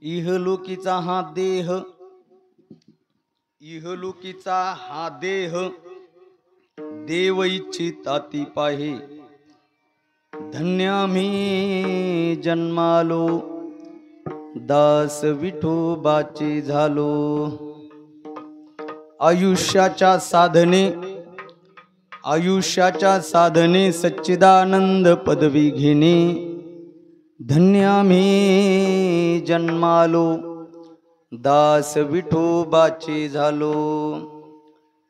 इहलोकीचा हा देह देव इच्छिताती पाहे। धन्य आम्ही जन्मालो दास विठोबाचे झालो। आयुष्याच्या साधने सच्चिदानंद पदवी घेणे। धन्य आम्ही जन्मालो दास विठोबाचे झालो।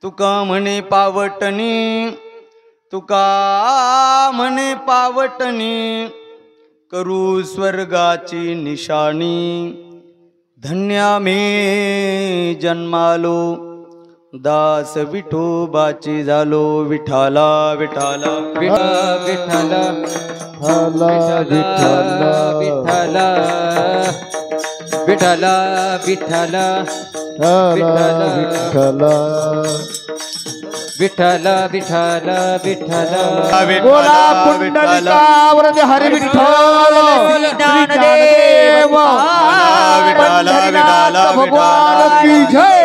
तुका म्हणे पावटणी करू स्वर्गाची निशाणी। धन्य आम्ही जन्मालो दास विठोबाचे झालो। विठाला विठाला विठ्ठल विठ्ठल विठ्ठल विठ्ठल विठ्ठल विठ्ठल बोला पुंडलिका वरद हरी विठ्ठल ज्ञानदेव पंढरीनाथ भगवान की जय।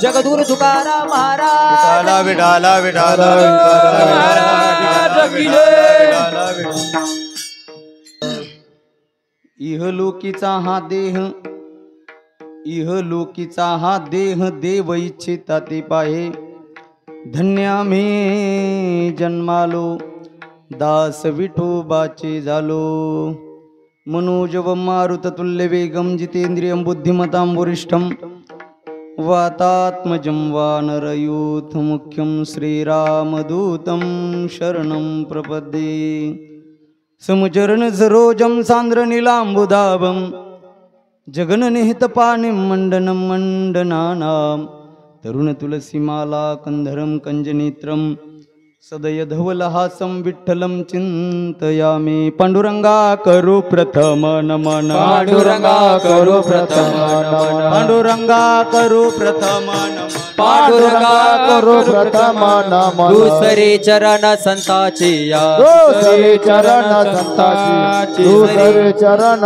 जगद्गुरु तुकाराम महाराज की जय। इहलोकीचा हा देह देव इच्छिताती पाहे। धन्य आम्ही जन्मालो दास विठोबाचे झालो। मनोजवं मारुततुल्य वेगं जितेन्द्रियं बुद्धिमतां वरिष्ठं वातात्मजं वानरयूथ मुख्यं श्रीरामदूतं शरणं प्रपद्ये। समचरण सरोजं सान्द्रनीलाम्बुधावं जगन्निहितपाणिं मण्डनं मण्डनानां तरुण तुलसीमाला कंधरं कंजनेत्रं सदय धवलहासं विठ्ठलं चिंतयामि। पांडुरंगा करो प्रथम नमन पांडुरंगा करो प्रथम नमन पांडुरंगा करो प्रथम नमन पांडुरंगा करो प्रथम नमन। दुसरे चरण संताची या दुसरे चरण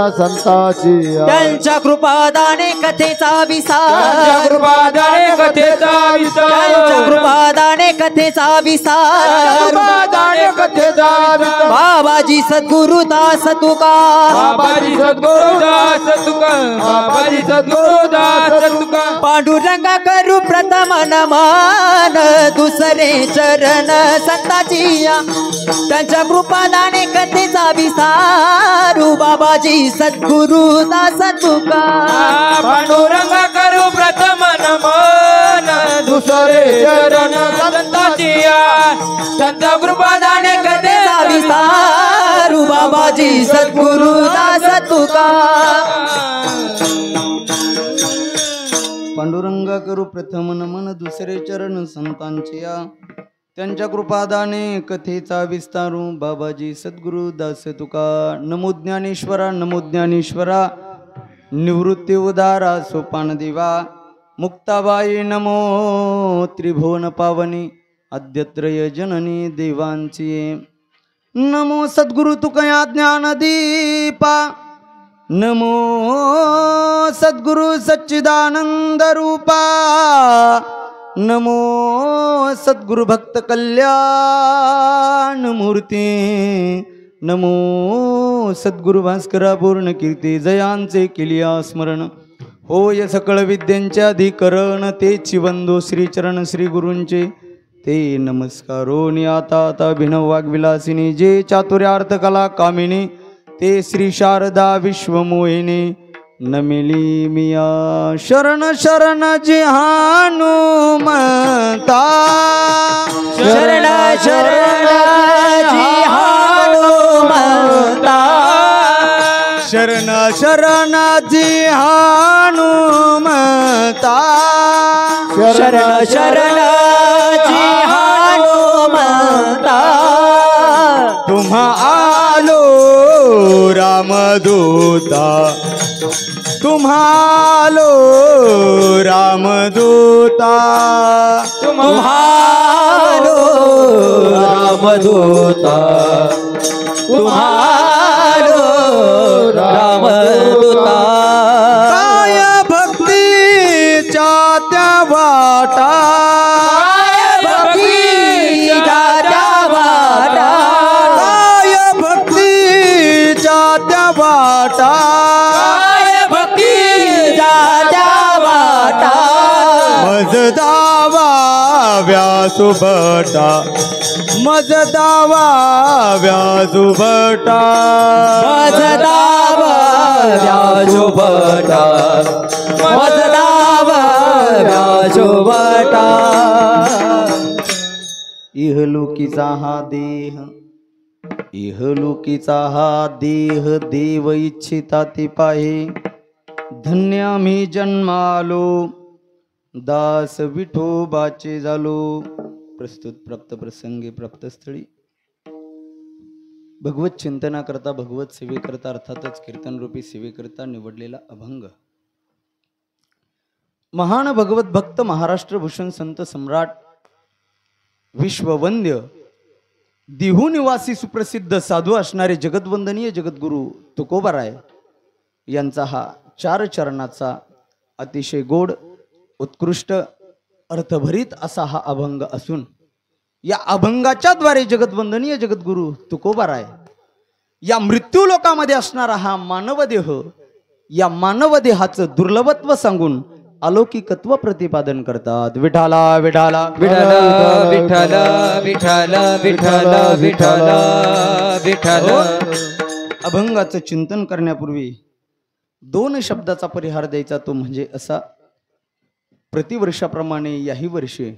संताची त्यांच्या कृपादाने कथेचा विसार त्यांच्या कृपादाने कथेचा विसार बाबाजी सद्गुरु दास तुका पांडुरंगा करू प्रथम नमन दुसरे चरण संताची त्यांच्या कृपादाने कथेचा विसारू बाबाजी सद्गुरु दास तुका पांडुरंगा करू प्रथम नमन दुसरे चरण संताची त्यांच्या कृपादाने कथेचा विसारू बाबाजी सद्गुरु दास तुका पांडुरंगा करू प्रथम नमन दुसरे चरण संतांचे त्यांच्या कृपादाने कथेचा विस्तारू बाबाजी सद्गुरु दास तुका। नमो ज्ञानेश्वरा निवृत्ती उदारा सोपान देवा मुक्ताबाई नमो त्रिभुवन पावनी आद्यत्रय जननी देवांची। नमो सद्गुरु तुकया ज्ञानदीपा नमो सद्गुरु सच्चिदानंद रूपा नमो सद्गुरु भक्त कल्याण मूर्ती नमो सद्गुरु भास्करा पूर्ण कीर्ती जयांचे केलिया स्मरण होय सकळ विद्यांचे अधिकरण तेची वंदो श्रीचरण श्री गुरूंचे ते नमस्कारोनी। आता अभिनव वाग्विलासिनी जे चातुर्यार्थ कला कामिनी ते श्री शारदा विश्वमोहिनी नमिली मिया शरण शरण जी हनुमंता शरण शरण जी हनुमंता शरण शरण जी हनुमंता शरण शरण जी हनुमंता तुम्हा आलो रामदूता तुम्हालो रामदूता तुम्हारो रामदूता तुम्हारो रामदूता काय भक्तीच्या त्या वाटा भक्तीच्या त्या वाटा काय भक्तीच्या त्या वाटा भक्तीच्या त्या वाटा मज दावा व्यासुभटा मज दावा व्यासुभटा मजदाव व्यासुभटा मजदाव व्यासुभटा इहलोकीचा हा देह इहलोकीचा हा देह देव इच्छिता ते पाहे धन्य आम्ही जन्मालो दास विठोबाचे झालो. प्रस्तुत प्राप्त प्रसंगी प्राप्त स्थळी भगवत चिंतना करता भगवत सेवेकरता अर्थातच कीर्तन रूपी सेवेकरता निवडलेला अभंग महान भगवत भक्त महाराष्ट्र भूषण संत सम्राट विश्ववंद्य दिहू निवासी सुप्रसिद्ध साधू असणारे जगद्वंदनीय जगद्गुरु तुकोबाराय यांचा हा 4 चरणाचा अतिशय गोड उत्कृष्ट अर्थभरित असा हा अभंग असून या अभंगाच्या द्वारे जगद्वंदनीय जगद्गुरु तुकोबाराय या मृत्यू लोकामध्ये असणारा हा मानवदेह या मानवदेहाचं दुर्लभत्व सांगून अलौकिकत्व प्रतिपादन करतात. विठाला विठाला विठ्ठल विठ्ठल विठ्ठल विठ्ठल विठ्ठल विठ्ठल. अभंगाचं चिंतन करण्यापूर्वी 2 शब्दाचा परिहार द्यायचा तो म्हणजे असा प्रतिवर्षाप्रमाणे याही वर्षी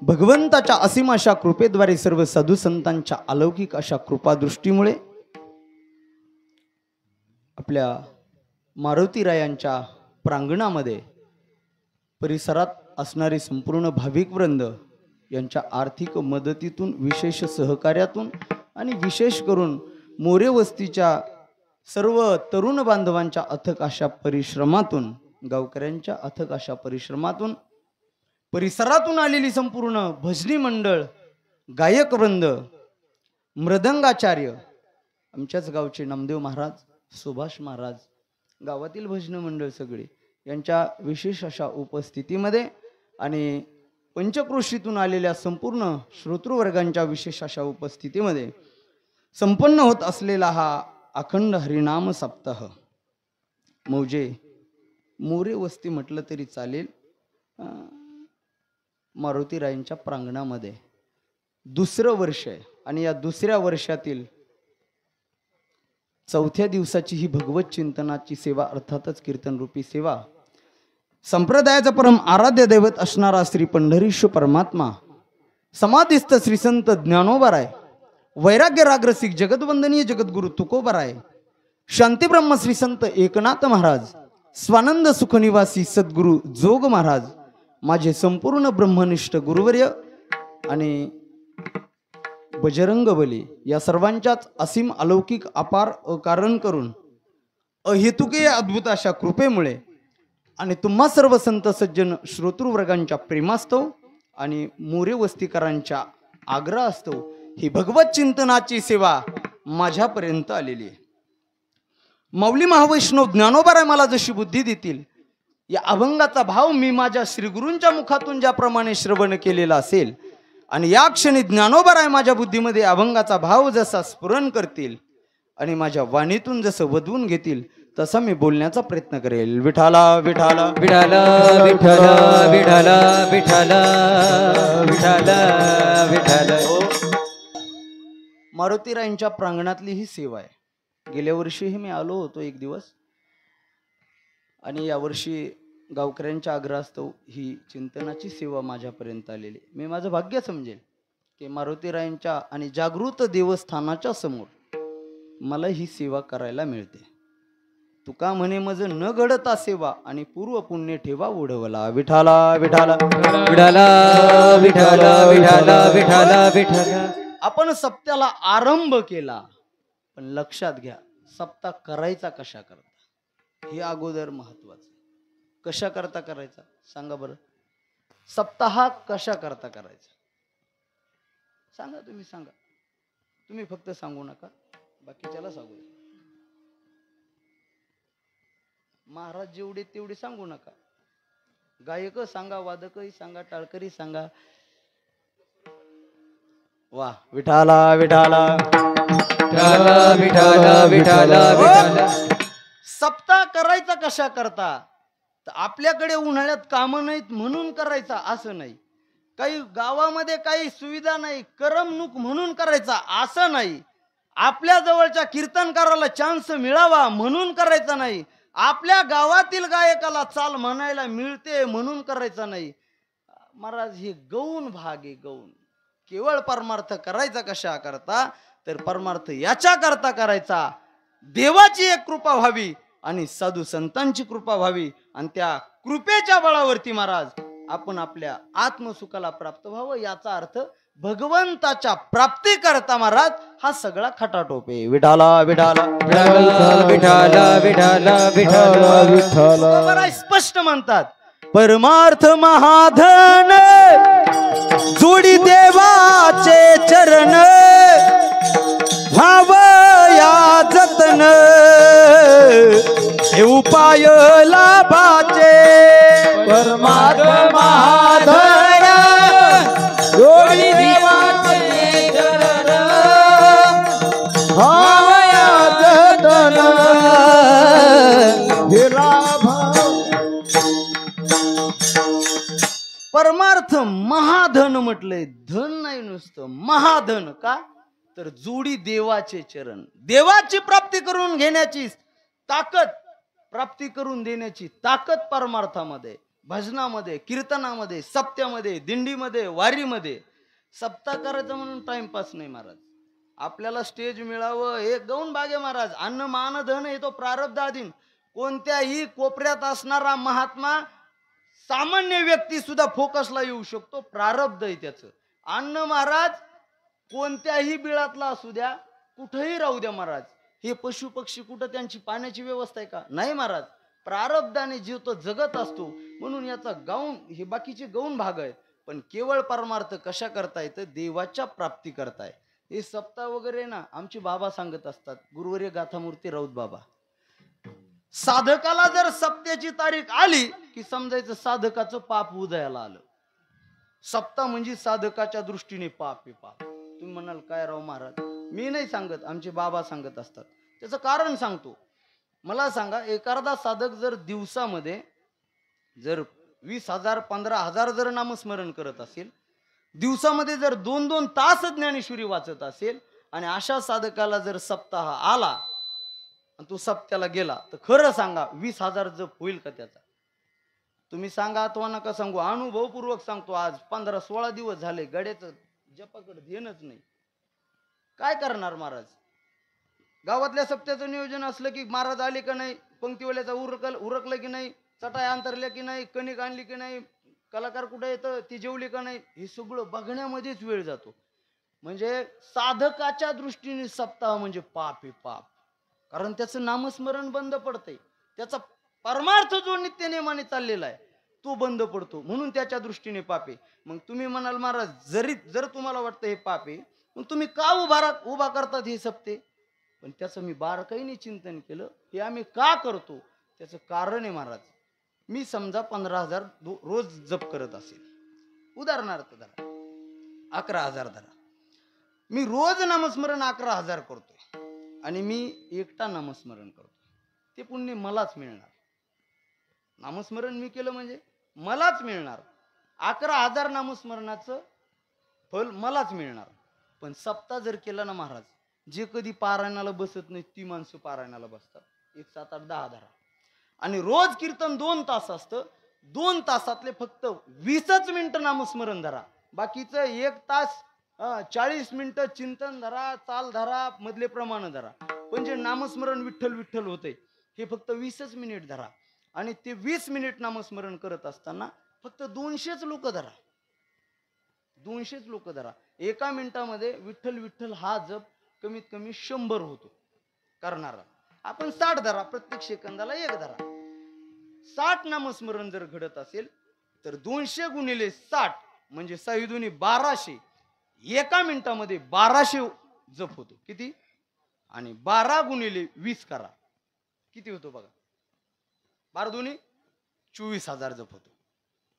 भगवंताच्या असीम अशा कृपेद्वारे सर्व साधू संतांच्या अलौकिक अशा कृपादृष्टीमुळे आपल्या मारुतीरायांच्या प्रांगणामध्ये परिसरात असणारे संपूर्ण भाविक वृंद यांच्या आर्थिक मदतीतून विशेष सहकार्यातून आणि विशेष करून मोरे वस्तीच्या सर्व तरुण बांधवांच्या अथक अशा परिश्रमातून गावकऱ्यांच्या अथक अशा परिश्रमातून परिसरातून आलेली संपूर्ण भजनी मंडळ गायक वृंद मृदंगाचार्य आमच्याच गावचे नामदेव महाराज सुभाष महाराज गावातील भजन मंडळ सगळे यांच्या विशेष अशा उपस्थितीमध्ये आणि पंचक्रोशीतून आलेल्या संपूर्ण श्रोतृवर्गांच्या विशेष अशा उपस्थितीमध्ये संपन्न होत असलेला हा अखंड हरिनाम सप्ताह मौजे मोरे वस्ती म्हटलं तरी चालेल मारुतीरायांच्या प्रांगणामध्ये 2रं वर्ष आहे आणि या 2ऱ्या वर्षातील 4थ्या दिवसाची ही भगवत चिंतनाची सेवा अर्थातच कीर्तन रूपी सेवा संप्रदायाचा परम आराध्य दैवत असणारा श्री पंढरीश परमात्मा समाधिस्थ श्री संत ज्ञानोबाराय वैराग्य रागरसिक जगद्वंदनीय जगद्गुरु तुकोबाराय शांतीब्रह्म श्री संत एकनाथ महाराज स्वानंद सुखनिवासी सद्गुरु जोग महाराज माझे संपूर्ण ब्रह्मनिष्ठ गुरुवर्य आणि बजरंग बली या सर्वांच्याच असीम अलौकिक अपार अकारण करून अहेतुके अद्भुत अशा कृपेमुळे आणि तुम्हा सर्व संत सज्जन श्रोतृवर्गांच्या प्रेमास्तव आणि मोरे वस्तीकरांच्या आग्रहास्तव ही भगवत चिंतनाची सेवा माझ्यापर्यंत आलेली आहे. माऊली महावैष्णव ज्ञानोबाराय मला जशी बुद्धी देतील या अभंगाचा भाव मी माझ्या श्रीगुरूंच्या मुखातून ज्याप्रमाणे श्रवण केलेला असेल आणि या क्षणी ज्ञानोबाराय माझ्या बुद्धीमध्ये अभंगाचा भाव जसा स्फुरण करतील आणि माझ्या वाणीतून जसं वधवून घेतील तसा मी बोलण्याचा प्रयत्न करेल. विठाला विठाला विठाला विठाला विठाला विठाला विठाला विठाला. मारुतीरायांच्या प्रांगणातली ही सेवा आहे. गेल्या वर्षीही मी आलो होतो एक दिवस आणि यावर्षी गावकऱ्यांच्या आग्रहास्तव ही चिंतनाची सेवा माझ्यापर्यंत आलेली. मी माझं भाग्य समजेल की मारुतीरायांच्या आणि जागृत देवस्थानाच्या समोर मला ही सेवा करायला मिळते. तुका म्हणे मज न घडता सेवा आणि पूर्व पुण्य ठेवा उडवला. विठाला विठाला विठाला विठाला विठाला विठाला विठाला. आपण सप्त्याला आरंभ केला पण लक्षात घ्या सप्ताह करायचा कशा करता. हे अगोदर महत्वाचं. कशा करता करायचा सांगा बरं. सप्ताह कशा करता करायचा सांगा. तुम्ही सांगा. तुम्ही फक्त सांगू नका, बाकीच्याला सांगू द्या. महाराज जेवढे तेवढे सांगू नका. गायक सांगा, वादकही सांगा, टाळकरी सांगा. वा विठाला विठाला विठाला विठाला विठाला विठाला. सप्ताह करायचा कशा करता. तर आपल्याकडे उन्हाळ्यात कामं नाहीत म्हणून करायचा असं नाही. काही गावामध्ये काही सुविधा नाही करमणूक म्हणून करायचा असं नाही. आपल्या जवळच्या कीर्तनकाराला चान्स मिळावा म्हणून करायचा नाही. आपल्या गावातील गायकाला चाल म्हणायला मिळते म्हणून करायचा नाही. महाराज हे गौण भाग आहे. गौण. केवळ परमार्थ करायचा कशा करता तर परमार्थ याच्या करता करायचा देवाची एक कृपा व्हावी आणि साधू संतांची कृपा व्हावी आणि त्या कृपेच्या बळावरती महाराज आपण आपल्या आत्मसुखाला प्राप्त व्हावं. याचा अर्थ भगवंताच्या प्राप्ती करता महाराज हा सगळा खटाटोप आहे. विठाला विठाला विठाला विठाला विठाला विठाला विठाला स्पष्ट म्हणतात. परमार्थ महाधन जोडी देवाचे चरण व्हाव या जतन हे उपाय लाभाचे. परमार्थ महाधन जोडी देवाचे चरण भावया जतन हे लाभ. परमार्थ महाधन म्हटलंय. धन नाही नुसतं महाधन. का तर जोडी देवाचे चरण. देवाची प्राप्ती करून घेण्याची ताकद, प्राप्ती करून देण्याची ताकद परमार्थामध्ये, भजनामध्ये, कीर्तनामध्ये, सप्त्यामध्ये, दिंडीमध्ये, वारीमध्ये. सप्ताह करायचं म्हणून टाइमपास नाही महाराज. आपल्याला स्टेज मिळावं हे गौण भाग आहे महाराज. अन्न मान धन हे तो प्रारब्धाधीन. कोणत्याही कोपऱ्यात असणारा महात्मा सामान्य व्यक्ती सुद्धा फोकसला येऊ शकतो. प्रारब्ध आहे त्याचं. अन्न महाराज कोणत्याही बिळातला असू द्या, कुठेही राहू द्या महाराज. हे पशु पक्षी कुठं त्यांची पाण्याची व्यवस्था आहे का नाही महाराज. प्रारब्धाने जीव तो जगत असतो. म्हणून याचा गौण हे बाकीचे गौण भाग आहे. पण केवळ परमार्थ कशा करता येतं देवाच्या प्राप्ती करताय. हे सप्ताह वगैरे ना आमचे बाबा सांगत असतात. गुरुवर्य गाथामूर्ती राऊत बाबा. साधकाला जर सप्त्याची तारीख आली की समजायचं साधकाचं पाप उदयाला आलं. सप्ताह म्हणजे साधकाच्या दृष्टीने पाप आहे पाप. तुम्ही म्हणाल काय राव महाराज. मी नाही सांगत, आमचे बाबा सांगत असतात. त्याचं कारण सांगतो. मला सांगा एखादा साधक जर दिवसामध्ये जर 20,000 15,000 जर नामस्मरण करत असेल, दिवसामध्ये जर 2-2 तास ज्ञानेश्वरी वाचत असेल आणि अशा साधकाला जर सप्ताह आला आणि तो सप्त्याला गेला तर खरं सांगा 20,000 जप होईल का त्याचा. तुम्ही सांगा अथवा नका सांगू. अनुभवपूर्वक सांगतो. आज 15-16 दिवस झाले गड्याचं जपाकडे ध्येयच नाही. काय करणार महाराज. गावातल्या सप्त्याचं नियोजन असलं की महाराज आले का नाही, पंक्तीवाल्याचा उरकलं की नाही, चटाई अंतरल्या की नाही, कणिक आणली की नाही, कलाकार कुठे येतं, ती जेवली का नाही, हे सगळं बघण्यामध्येच वेळ जातो. म्हणजे साधकाच्या दृष्टीने सप्ताह म्हणजे पाप आहे पाप. कारण त्याचं नामस्मरण बंद पडतंय. त्याचा परमार्थ जो नित्यनेमाने चाललेला आहे तो बंद पडतो. म्हणून त्याच्या दृष्टीने पाप आहे. मग तुम्ही म्हणाल महाराज जर तुम्हाला वाटतं हे पाप आहे मग तुम्ही का उभा करतात हे सप्ते. पण त्याचं मी बारकाईने चिंतन केलं. हे आम्ही का करतो त्याचं कारण आहे महाराज. मी समजा 15,000 रोज जप करत असेल, उदाहरणार्थ धरा 11,000 धरा. मी रोज नामस्मरण 11,000 करतोय आणि मी एकटा नामस्मरण करतो. ते पुण्य मलाच मिळणार. नामस्मरण मी केलं म्हणजे मलाच मिळणार. 11,000 नामस्मरणाचं फल मलाच मिळणार. पण सप्ताह जर केला ना महाराज, जे कधी पारायणाला बसत नाही ती माणसं पारायणाला बसतात. 1 7 8 10 धरा. आणि रोज कीर्तन 2 तास असतं. 2 तासातले फक्त 20च मिनिटं नामस्मरण धरा. बाकीचं 1 तास 40 मिनिटं चिंतन धरा, चाल धरा, मधले प्रमाण धरा. पण जे नामस्मरण विठ्ठल विठ्ठल होते हे फक्त 20च मिनिट धरा. आणि ते 20 मिनिट नामस्मरण करत असताना फक्त 200च लोक धरा. 200च लोक धरा. एका मिनिटामध्ये विठ्ठल विठ्ठल हा जप कमीत कमी 100 होतो करणारा. आपण 60 धरा, प्रत्येक सेकंदाला 1 धरा. 60 नामस्मरण जर घडत असेल तर 200 गुणिले 60 म्हणजे 6 दुनी 1200. एका मिनिटामध्ये 1200 जप होतो. किती? आणि 12 गुणिले 20 करा, किती होतो बघा. 12 दुनी 24,000 जप होतो.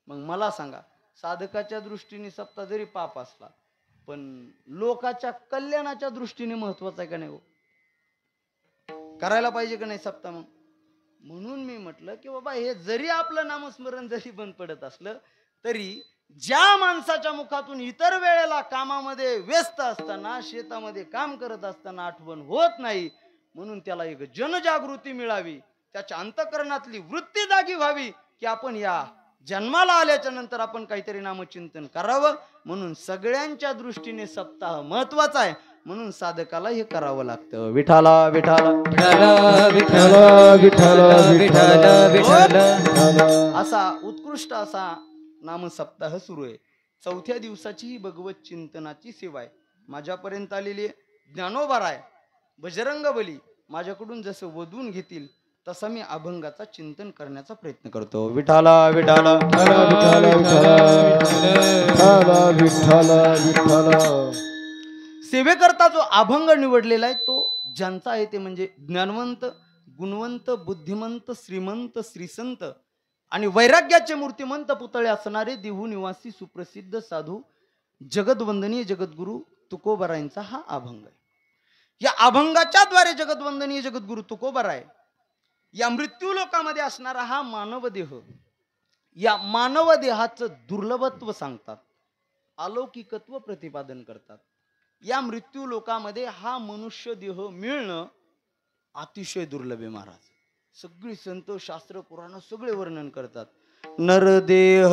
मग मला सांगा, साधकाच्या दृष्टीने सप्ताह जरी पाप असला पण लोकाच्या कल्याणाच्या दृष्टीने महत्वाचा आहे का नाही हो? करायला पाहिजे का नाही सप्ताह? मग म्हणून मी म्हटलं की बाबा हे जरी आपलं नामस्मरण जरी बंद पडत असलं तरी ज्या माणसाच्या मुखातून इतर वेळेला कामामध्ये व्यस्त असताना, शेतामध्ये काम करत असताना आठवण होत नाही, म्हणून त्याला एक जनजागृती मिळावी, त्याच्या अंतःकरणातली वृत्ती जागी व्हावी की आपण या जन्माला आल्याच्या नंतर आपण काहीतरी नामचिंतन करावं. म्हणून सगळ्यांच्या दृष्टीने सप्ताह महत्वाचा आहे, म्हणून साधकाला हे करावं लागतं. विठाला विठाला विठ्ठल विठ्ठल विठ्ठल विठ्ठल असा उत्कृष्ट असा नाम सप्ताह सुरू आहे. 4थ्या दिवसाची ही भगवत चिंतनाची सेवा आहे. माझ्यापर्यंत आलेली ज्ञानोबाराय, बजरंग बली माझ्याकडून जसं वधून घेतील तसा मी अभंगाचा चिंतन करण्याचा प्रयत्न करतो. विठाला विठाला सेवेकरता जो अभंग निवडलेला आहे तो ज्यांचा आहे ते म्हणजे ज्ञानवंत, गुणवंत, बुद्धिमंत, श्रीमंत, श्रीसंत आणि वैराग्याचे मूर्तिमंत पुतळे असणारे देहू निवासी सुप्रसिद्ध साधू जगदवंदनीय जगद्गुरु तुकोबारायांचा हा अभंग आहे. या अभंगाच्या द्वारे जगदवंदनीय जगद्गुरु तुकोबाराय या मृत्यू लोकामध्ये असणारा हा मानव देह, या मानव देहाचं दुर्लभत्व सांगतात, अलौकिकत्व प्रतिपादन करतात. या मृत्यू लोकामध्ये हा मनुष्य देह मिळणं अतिशय दुर्लभ आहे महाराज. सगळी संत, शास्त्र, पुराण सगळे वर्णन करतात. नरदेह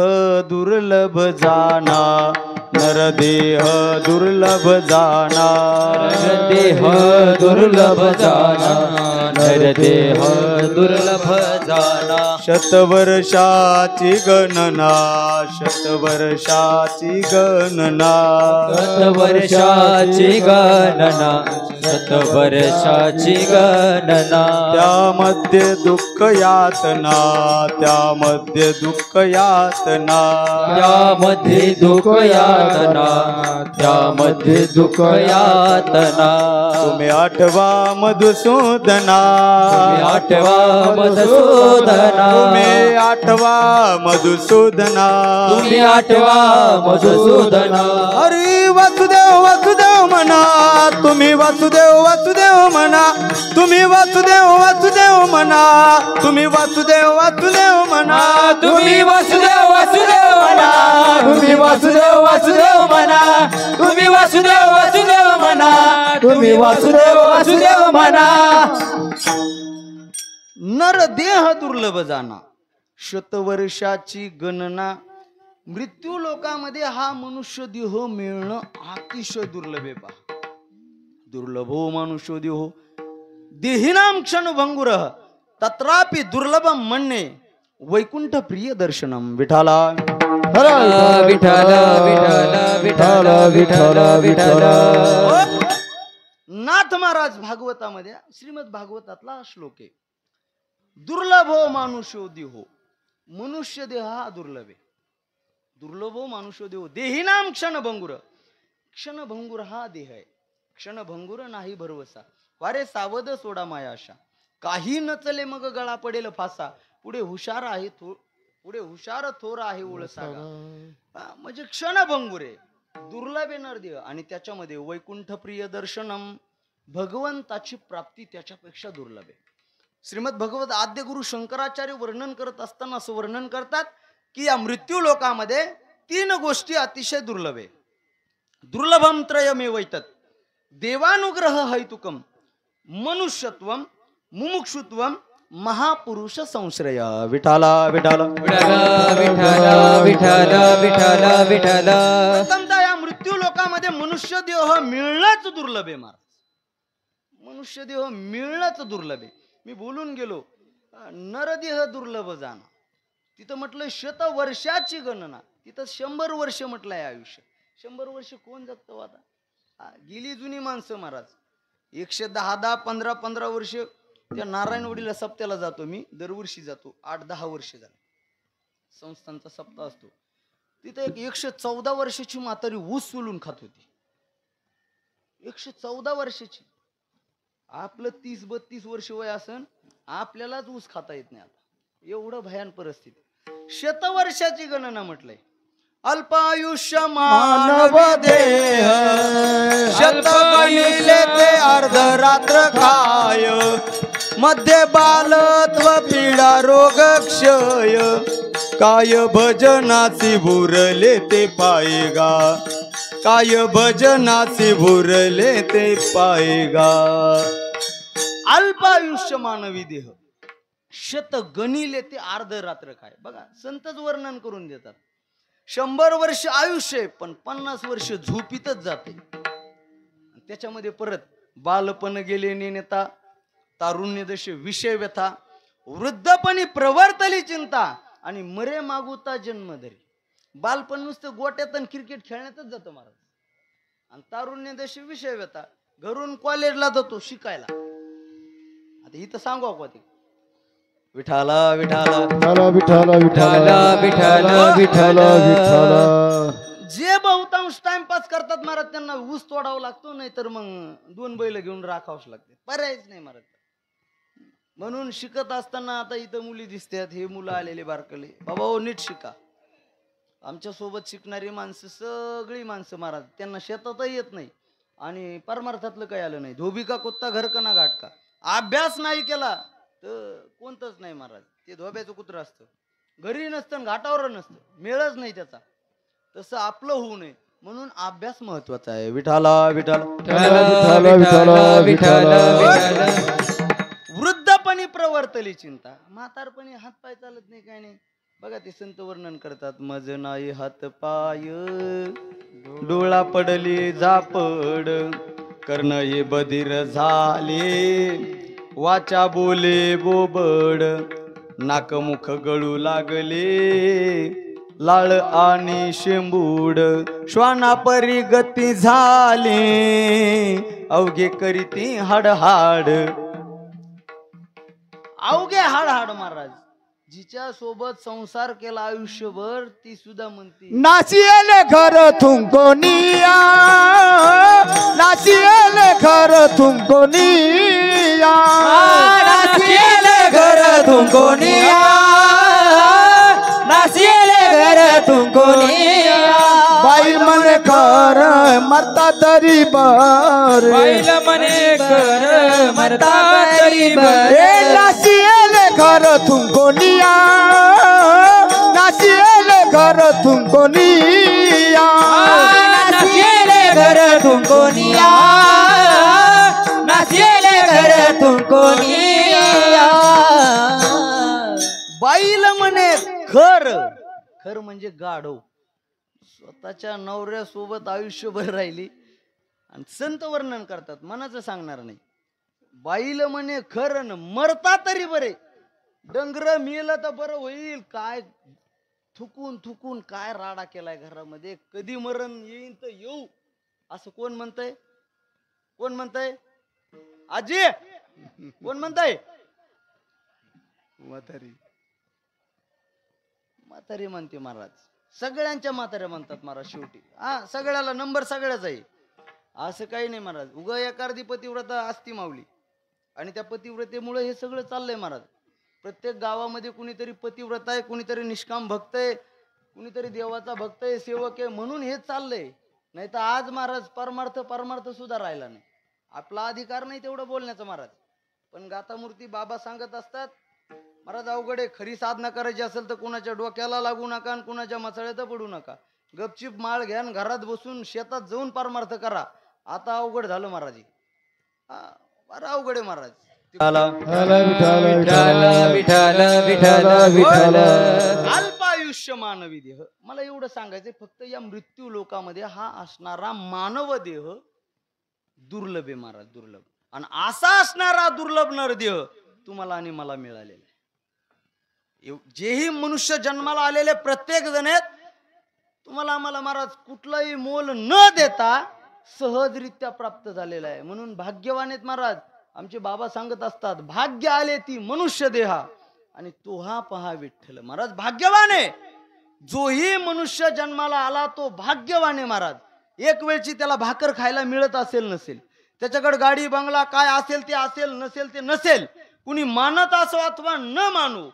दुर्लभ जाना, नरदेह दुर्लभ जाना, देह दुर्लभ जाना, नरदेह दुर्लभ जाना. शतवर्षाची गणना, शतवर्षाची गणना, शतवर्षाची गणना, शतवर्षाची गणना. त्यामध्ये दुःख यातना, त्यामध्ये दुःख यातना, त्यामध्ये दुःख यातना, त्यामध्ये दुःख यातना. तुम्ही आठवा मधुसूदना, तुम्ही आठवा मधुसूदना, तुम्ही आठवा मधुसूदना, तुम्ही आठवा मधुसूदना. हरी वासुदेव वासुदेव म्हणा, तुम्ही वासुदेव वासुदेव म्हणा, तुम्ही वासुदेव वासुदेव म्हणा, तुम्ही वासुदेव वासुदेव म्हणा, तुम्ही वासुदेव वासुदेव म्हणा, तुम्ही वासुदेव वासुदेव म्हणा, तुम्ही वासुदेव वासुदेव म्हणा, तुम्ही वासुदेव वासुदेव म्हणा. नर देह दुर्लभ जाना, शतवर्षाची गणना. मृत्यू लोकामध्ये हा मनुष्य देह मिळणं अतिशय दुर्लभ आहे. पहा, दुर्लभो मनुष्य देहो देहिनाम क्षण भंगुर तत्रापि दुर्लभम म्हणणे वैकुंठ प्रिय दर्शनम. विठाला विठ्ठल विठ्ठल विठ्ठल विठ्ठल विठ्ठल. नाथ महाराज भागवतामध्ये श्रीमद भागवतातला हा श्लोक आहे. दुर्लभो मानुष्यो देहो, मनुष्य देह हा दुर्लभ आहे. दुर्लभो मानुष्यो देहो देहिनाम क्षणभंगुर, क्षणभंगुर हा देह आहे. क्षणभंगुर नाही भरवसा, वारे सावध सोडा माया आशा. काही नचले मग गळा पडेल फासा, पुढे हुशार आहे पुढे हुशार थोर आहे ओळसागा. म्हणजे क्षणभंगुर आहे, दुर्लभ आहे नरदेह. आणि त्याच्यामध्ये वैकुंठ प्रिय दर्शनम, भगवंताची प्राप्ती त्याच्यापेक्षा दुर्लभ आहे. श्रीमद भगवत आद्य गुरु शंकराचार्य वर्णन करत असताना असं वर्णन करतात की या मृत्यू लोकामध्ये 3 गोष्टी अतिशय दुर्लभ आहे. दुर्लभम त्रयमेवैतत्, देवानुग्रह हैतुकम, मनुष्यत्वम, मुमुक्षुत्वम, महापुरुष संश्रय. विठाला विठाला विठ्ठल विठ्ठल विठ्ठल विठ्ठल. प्रथमतः या मृत्यू लोकामध्ये मनुष्य देह मिळणंच दुर्लभ आहे महाराज. मनुष्य देह मिळणंच दुर्लभ आहे. मी बोलून गेलो नरदेह दुर्लभ जाणं, तिथं म्हटलं शतवर्षाची गणना, तिथं 100 वर्ष म्हटलंय आयुष्य. 100 वर्ष कोण जगतो आता? गेली जुनी माणसं महाराज. 110, 15 वर्ष त्या नारायणवाडीला सप्त्याला जातो मी, दरवर्षी जातो, 8-10 वर्ष झाले. संस्थांचा सप्ताह असतो तिथे. एक 114 वर्षाची म्हातारी ऊस सोलून खात होती. 114 वर्षाची. आपलं 30-32 वर्ष वय असन, आपल्यालाच ऊस खाता येत नाही आता, एवढं भयान परिस्थिती. शतवर्षाची गणना म्हटलंय. अल्पायुष्य मानव देह, शत गणिले ते अर्ध रात्र काय, मध्ये बालत्व पीडा रोग क्षय, काय भजनाची भुरले ते पायगा, काय भजनाची भुरले ते पायगा. अल्पायुष्य मानवी देह, शत गणिले ते अर्ध रात्र काय. बघा संतच वर्णन करून देतात. 100 वर्ष आयुष्य आहे, पण 50 वर्ष झोपीतच जाते. त्याच्यामध्ये परत बालपण गेले नेता, तारुण्य दशे विषय व्यथा, वृद्धपणी प्रवर्तली चिंता, आणि मरे मागुता जन्मधरी. बालपण नुसतं गोट्यात आणि क्रिकेट खेळण्यातच जातं महाराज, आणि तारुण्य दशे विषय व्यथा. घरून कॉलेजला जातो शिकायला. आता इथं सांगू का ते विठाला विठाला विठाला विठाला विठाला विठाला विठाला. जे बहुतांश टाइमपास करतात महाराज त्यांना ऊस तोडावा लागतो, नाही तर मग 2 बैल घेऊन राखावंच लागते, पर्यायच नाही महाराज. म्हणून शिकत असताना आता इथं मुली दिसतात, हे मुलं आलेले बारकले, बाबा हो नीट शिका. आमच्या सोबत शिकणारी माणसं सगळी माणसं महाराज त्यांना शेतातही येत नाही आणि परमार्थातलं काही आलं नाही. धोबी का कुत्ता घर का ना घाट का. अभ्यास नाही केला तर कोणतंच नाही महाराज. ते धोब्याचं कुत्र असतं, घरी नसतं घाटावर नसतं, मेळच नाही त्याचा. तसं आपलं होऊ नये म्हणून अभ्यास महत्वाचा आहे. विठाला विठाला विठाला विठाला विठाला. वृद्धपणी प्रवर्तली चिंता, म्हातारपणी हात पाय चालत नाही काय नाही. बघा ते संत वर्णन करतात. मज नाही हात पाय, डोळा पडली झापड, कर्ण हे बधीर झाले, वाचा बोले बोबड, नाकमुख गळू लागले, लाळ आणि शेंबूड, श्वानापरी गती झाली, अवघे करीती हाडहाड. अवघे हाडहाड महाराज. जिच्या सोबत संसार केला आयुष्यभर ती सुद्धा म्हणते नाचिएले घर तुमको निया, नाचिएले घर तुमको निया, नाचिएले घर तुमको निया, नाचिएले घर तुमको निया. बाई मन कर मरता तरी बर, बाईल मने कर मरता तरी बर. ए नाचिएले घर तुमको निया, नाचिएले घर तुमको निया, नाचिएले घर तुमको निया, नाचिएले घर तुमको निया. बाईल म्हणे खर. खर म्हणजे गाढव. स्वतःच्या नवऱ्यासोबत आयुष्यभर राहिली आणि संत वर्णन करतात, मनाचं सांगणार नाही. बाईल म्हणे खरं, मरता तरी बरे. डंगर मेलं तर बरं होईल. काय थुकून थुकून काय राडा केलाय घरामध्ये. कधी मरण येईन तर येऊ असं कोण म्हणतंय? कोण म्हणतंय? आजी कोण म्हणताय? म्हातारी. म्हातारी म्हणते महाराज. सगळ्यांच्या म्हाताऱ्या म्हणतात महाराज शेवटी. हा सगळ्याला नंबर सगळ्याच आहे असं काही नाही महाराज. उगा एखादी पतिव्रता असती माऊली आणि त्या पतिव्रतेमुळे हे सगळं चाललंय महाराज. प्रत्येक गावामध्ये कुणीतरी पतिव्रता आहे, कुणीतरी निष्काम भक्त आहे, कुणीतरी देवाचा भक्त आहे, सेवक आहे, म्हणून हे चाललंय. नाही तर आज महाराज परमार्थ सुद्धा राहिला नाही. आपला अधिकार नाही तेवढं बोलण्याचा महाराज. पण गातामूर्ती बाबा सांगत असतात महाराज अवघड आहे. खरी साधना करायची असेल तर कुणाच्या डोक्याला लागू नका आणि कुणाच्या मसाळ्यात पडू नका. गपचीप माळ घ्या, घरात बसून शेतात जाऊन परमार्थ करा. आता अवघड झालं महाराज. बरं अवघड आहे महाराज. अल्पायुष्य मानवी देह. मला एवढं सांगायचंय फक्त या मृत्यू लोकामध्ये हा असणारा मानव देह दुर्लभ आहे महाराज, दुर्लभ. आणि असा असणारा दुर्लभ नर देह तुम्हाला आणि मला मिळालेला आहे. जेही मनुष्य जन्माला आलेले प्रत्येक जण आहेत, तुम्हाला आम्हाला महाराज कुठलाही मोल न देता सहजरित्या प्राप्त झालेला आहे. म्हणून भाग्यवान आहेत महाराज. आमचे बाबा सांगत असतात, भाग्य आले ती मनुष्य देहा आणि तो हा पहा विठ्ठल. महाराज भाग्यवान आहे. जोही मनुष्य जन्माला आला तो भाग्यवान आहे महाराज. एक वेळची त्याला भाकर खायला मिळत असेल नसेल, त्याच्याकडे गाडी बंगला काय असेल ते असेल, नसेल ते नसेल, कुणी मानत असो अथवा न मानू,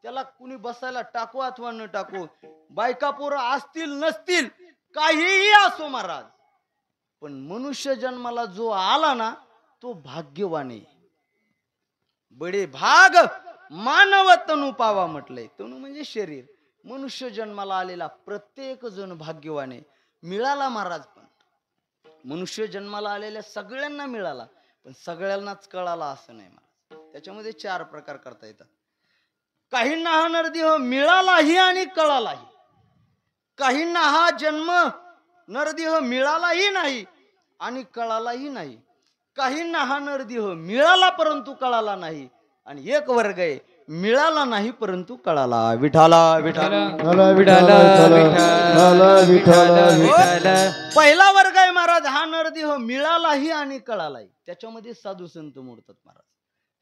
त्याला कुणी बसायला टाकू अथवा न टाकू, बायका पोरं असतील नसतील, काहीही असो महाराज, पण मनुष्य जन्माला जो आला ना तो भाग्यवान आहे. बडे भाग मानव तनु पावा म्हटलंय. तनु म्हणजे शरीर. मनुष्य जन्माला आलेला प्रत्येक जण भाग्यवान आहे. मिळाला महाराज, पण मनुष्य जन्माला आलेल्या सगळ्यांना मिळाला, पण सगळ्यांनाच कळाला असं नाही महाराज. त्याच्यामध्ये 4 प्रकार करता येतात. काहींना हा नरदेह मिळालाही आणि कळालाही, काहींना हा जन्म नरदेह मिळालाही नाही आणि कळालाही नाही, काहींना हा नरदेह मिळाला परंतु कळाला नाही, आणि एक वर्ग आहे मिळाला नाही परंतु कळाला. विठाला विठाला पहिला वर्ग आहे महाराज, हा नरदेह मिळालाही आणि कळालाही. त्याच्यामध्ये साधू संत मोडतात महाराज.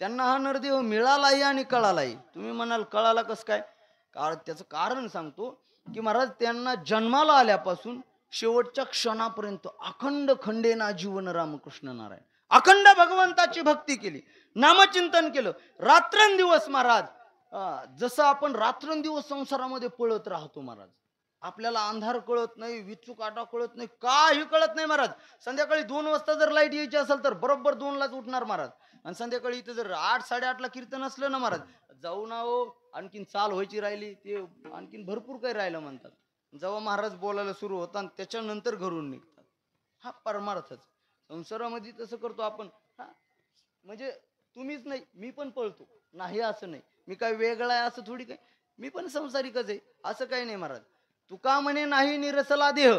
त्यांना हा नरदेह मिळालाही आणि कळालाही. तुम्ही म्हणाल कळाला कस काय? त्याचं कारण सांगतो की महाराज त्यांना जन्माला आल्यापासून शेवटच्या क्षणापर्यंत अखंड खंडेना जीवन रामकृष्ण नारायण, अखंड भगवंताची भक्ती केली, नामचिंतन केलं रात्रंदिवस महाराज. जसं आपण रात्रंदिवस संसारामध्ये पळत राहतो महाराज, आपल्याला अंधार कळत नाही, विचू काटा कळत नाही, काही कळत नाही महाराज. संध्याकाळी 2 वाजता जर लाईट यायची असेल तर बरोबर 2लाच उठणार महाराज. आणि संध्याकाळी इथं जर 8-8:30ला कीर्तन असलं ना महाराज, जाऊ ना हो, आणखीन चाल व्हायची राहिली, ते आणखीन भरपूर काही राहिलं म्हणतात. जेव्हा महाराज बोलायला सुरू होतात त्याच्यानंतर घरून निघतात. हा परमार्थच. संसारामध्ये तसं करतो आपण. हा म्हणजे तुम्हीच नाही, मी पण पळतो नाही असं नाही, मी काय वेगळा आहे असं थोडी काय, मी पण संसारिकच आहे असं काही नाही महाराज. तुका म्हणे नाही निरसला देह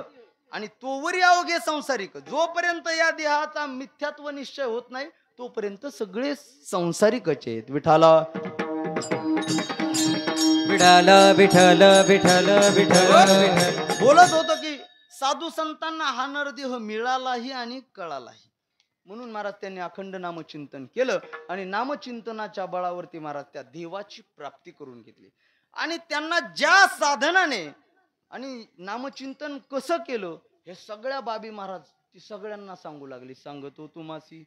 आणि तोवरी अवघे संसारिक. जोपर्यंत या देहाचा मिथ्यात्व निश्चय होत नाही तोपर्यंत सगळे संसारिकच आहेत. विठाला विठाल विठ्ठल विठ्ठल विठ्ठल बोलत होतो की साधू संतांना हा नरदेह मिळालाही आणि कळालाही. म्हणून महाराज त्यांनी अखंड नामचिंतन केलं आणि नामचिंतनाच्या बळावरती महाराज त्या देवाची प्राप्ती करून घेतली. आणि त्यांना ज्या साधनाने आणि नामचिंतन कसं केलं हे सगळ्या बाबी महाराज ती सगळ्यांना सांगू लागली. सांगतो तुम्हासी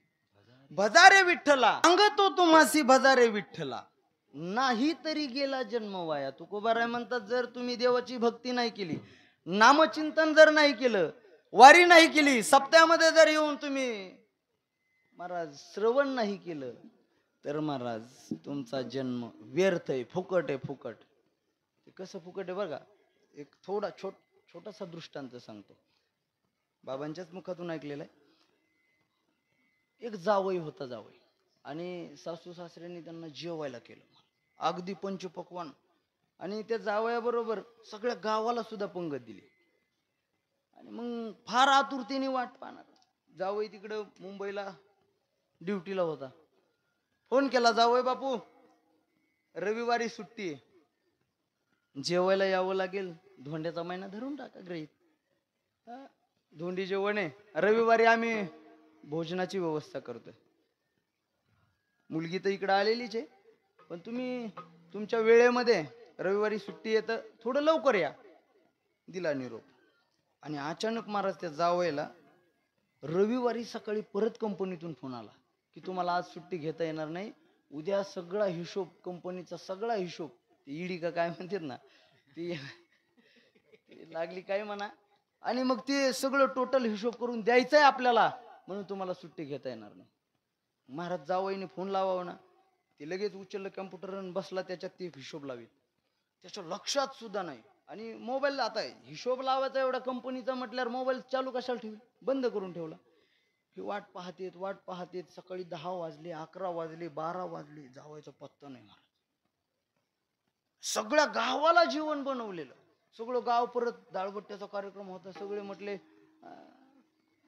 भजारे विठ्ठला, सांगतो तुम्हासी भजारे विठ्ठला, नाही तरी गेला जन्म वाया. तुकोबाराय म्हणतात, जर तुम्ही देवाची भक्ती नाही केली, नामचिंतन जर नाही केलं, वारी नाही केली, सप्त्यामध्ये जर येऊन तुम्ही महाराज श्रवण नाही केलं तर महाराज तुमचा जन्म व्यर्थ आहे, फुकट आहे. फुकट कसं फुकट आहे बघा. एक छोटासा दृष्टांत सांगतो, बाबांच्याच मुखातून ऐकलेला आहे. एक जावई होता, जावई, आणि सासू सासऱ्यांनी त्यांना जेवायला केलं अगदी पंचपक्वान, आणि त्या जावयाबरोबर सगळ्या गावाला सुद्धा पंगत दिली. आणि मग फार आतुरतेने वाट पाहणार. जावई तिकडं मुंबईला ड्युटीला होता. फोन केला, जावई बापू रविवारी सुट्टी आहे, जेवायला यावं लागेल, धोंड्याचा महिना धरून टाका ग्रहीत. धोंडी जेवण आहे, रविवारी आम्ही भोजनाची व्यवस्था करतोय. मुलगी तर इकडे आलेलीच आहे, पण तुम्ही तुमच्या वेळेमध्ये रविवारी सुट्टी आहे तर थोडं लवकर या. दिला निरोप. आणि अचानक महाराज त्या जावयाला रविवारी सकाळी परत कंपनीतून फोन आला की तुम्हाला आज सुट्टी घेता येणार नाही, उद्या सगळा हिशोब, कंपनीचा सगळा हिशोब, ईडी का काय म्हणतात ना ती लागली काय म्हणा, आणि मग ते सगळं टोटल हिशोब करून द्यायचं आहे आपल्याला, म्हणून तुम्हाला सुट्टी घेता येणार नाही. महाराज जावईने फोन लावावं ना, ते लगेच उचललं कॅम्प्युटर आणि बसला त्याच्यात ते हिशोब लावीत. त्याच्या लक्षात सुद्धा नाही. आणि मोबाईल आता हिशोब लावायचा एवढा कंपनीचा म्हटल्यावर मोबाईल चालू कशाला ठेवला, बंद करून ठेवला. ही वाट पाहतेत सकाळी 10 वाजले, 11 वाजले, 12 वाजले, जावायचा पत्ता नाही. महाराज सगळ्या गावाला जेवण बनवलेलं, सगळं गाव परत दाळबट्ट्याचा कार्यक्रम होता. सगळे म्हटले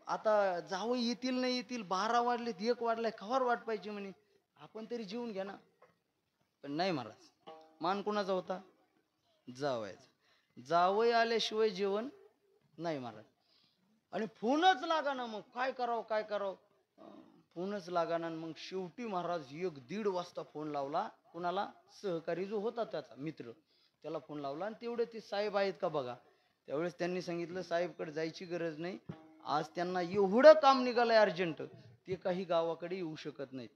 आता जावई येतील नाही येतील, 12 वाजलेत, 1 वाजलाय, खवार वाट पाहिजे म्हणे, आपण तरी जेवून घ्या ना. पण नाही महाराज, मान कोणाचा होता? जावयाचा. जावई आल्याशिवाय जेवण नाही महाराज. आणि फोनच लागा ना, मग काय करावं. फोनच लागाना. मग शेवटी महाराज 1-1:30 वाजता फोन लावला. कुणाला? सहकारी जो होता त्याचा मित्र, त्याला फोन लावला. आणि तेवढे ते साहेब आहेत का बघा. त्यावेळेस त्यांनी सांगितलं साहेबकडे जायची गरज नाही, आज त्यांना एवढं काम निघालंय अर्जंट, ते काही गावाकडे येऊ शकत नाहीत.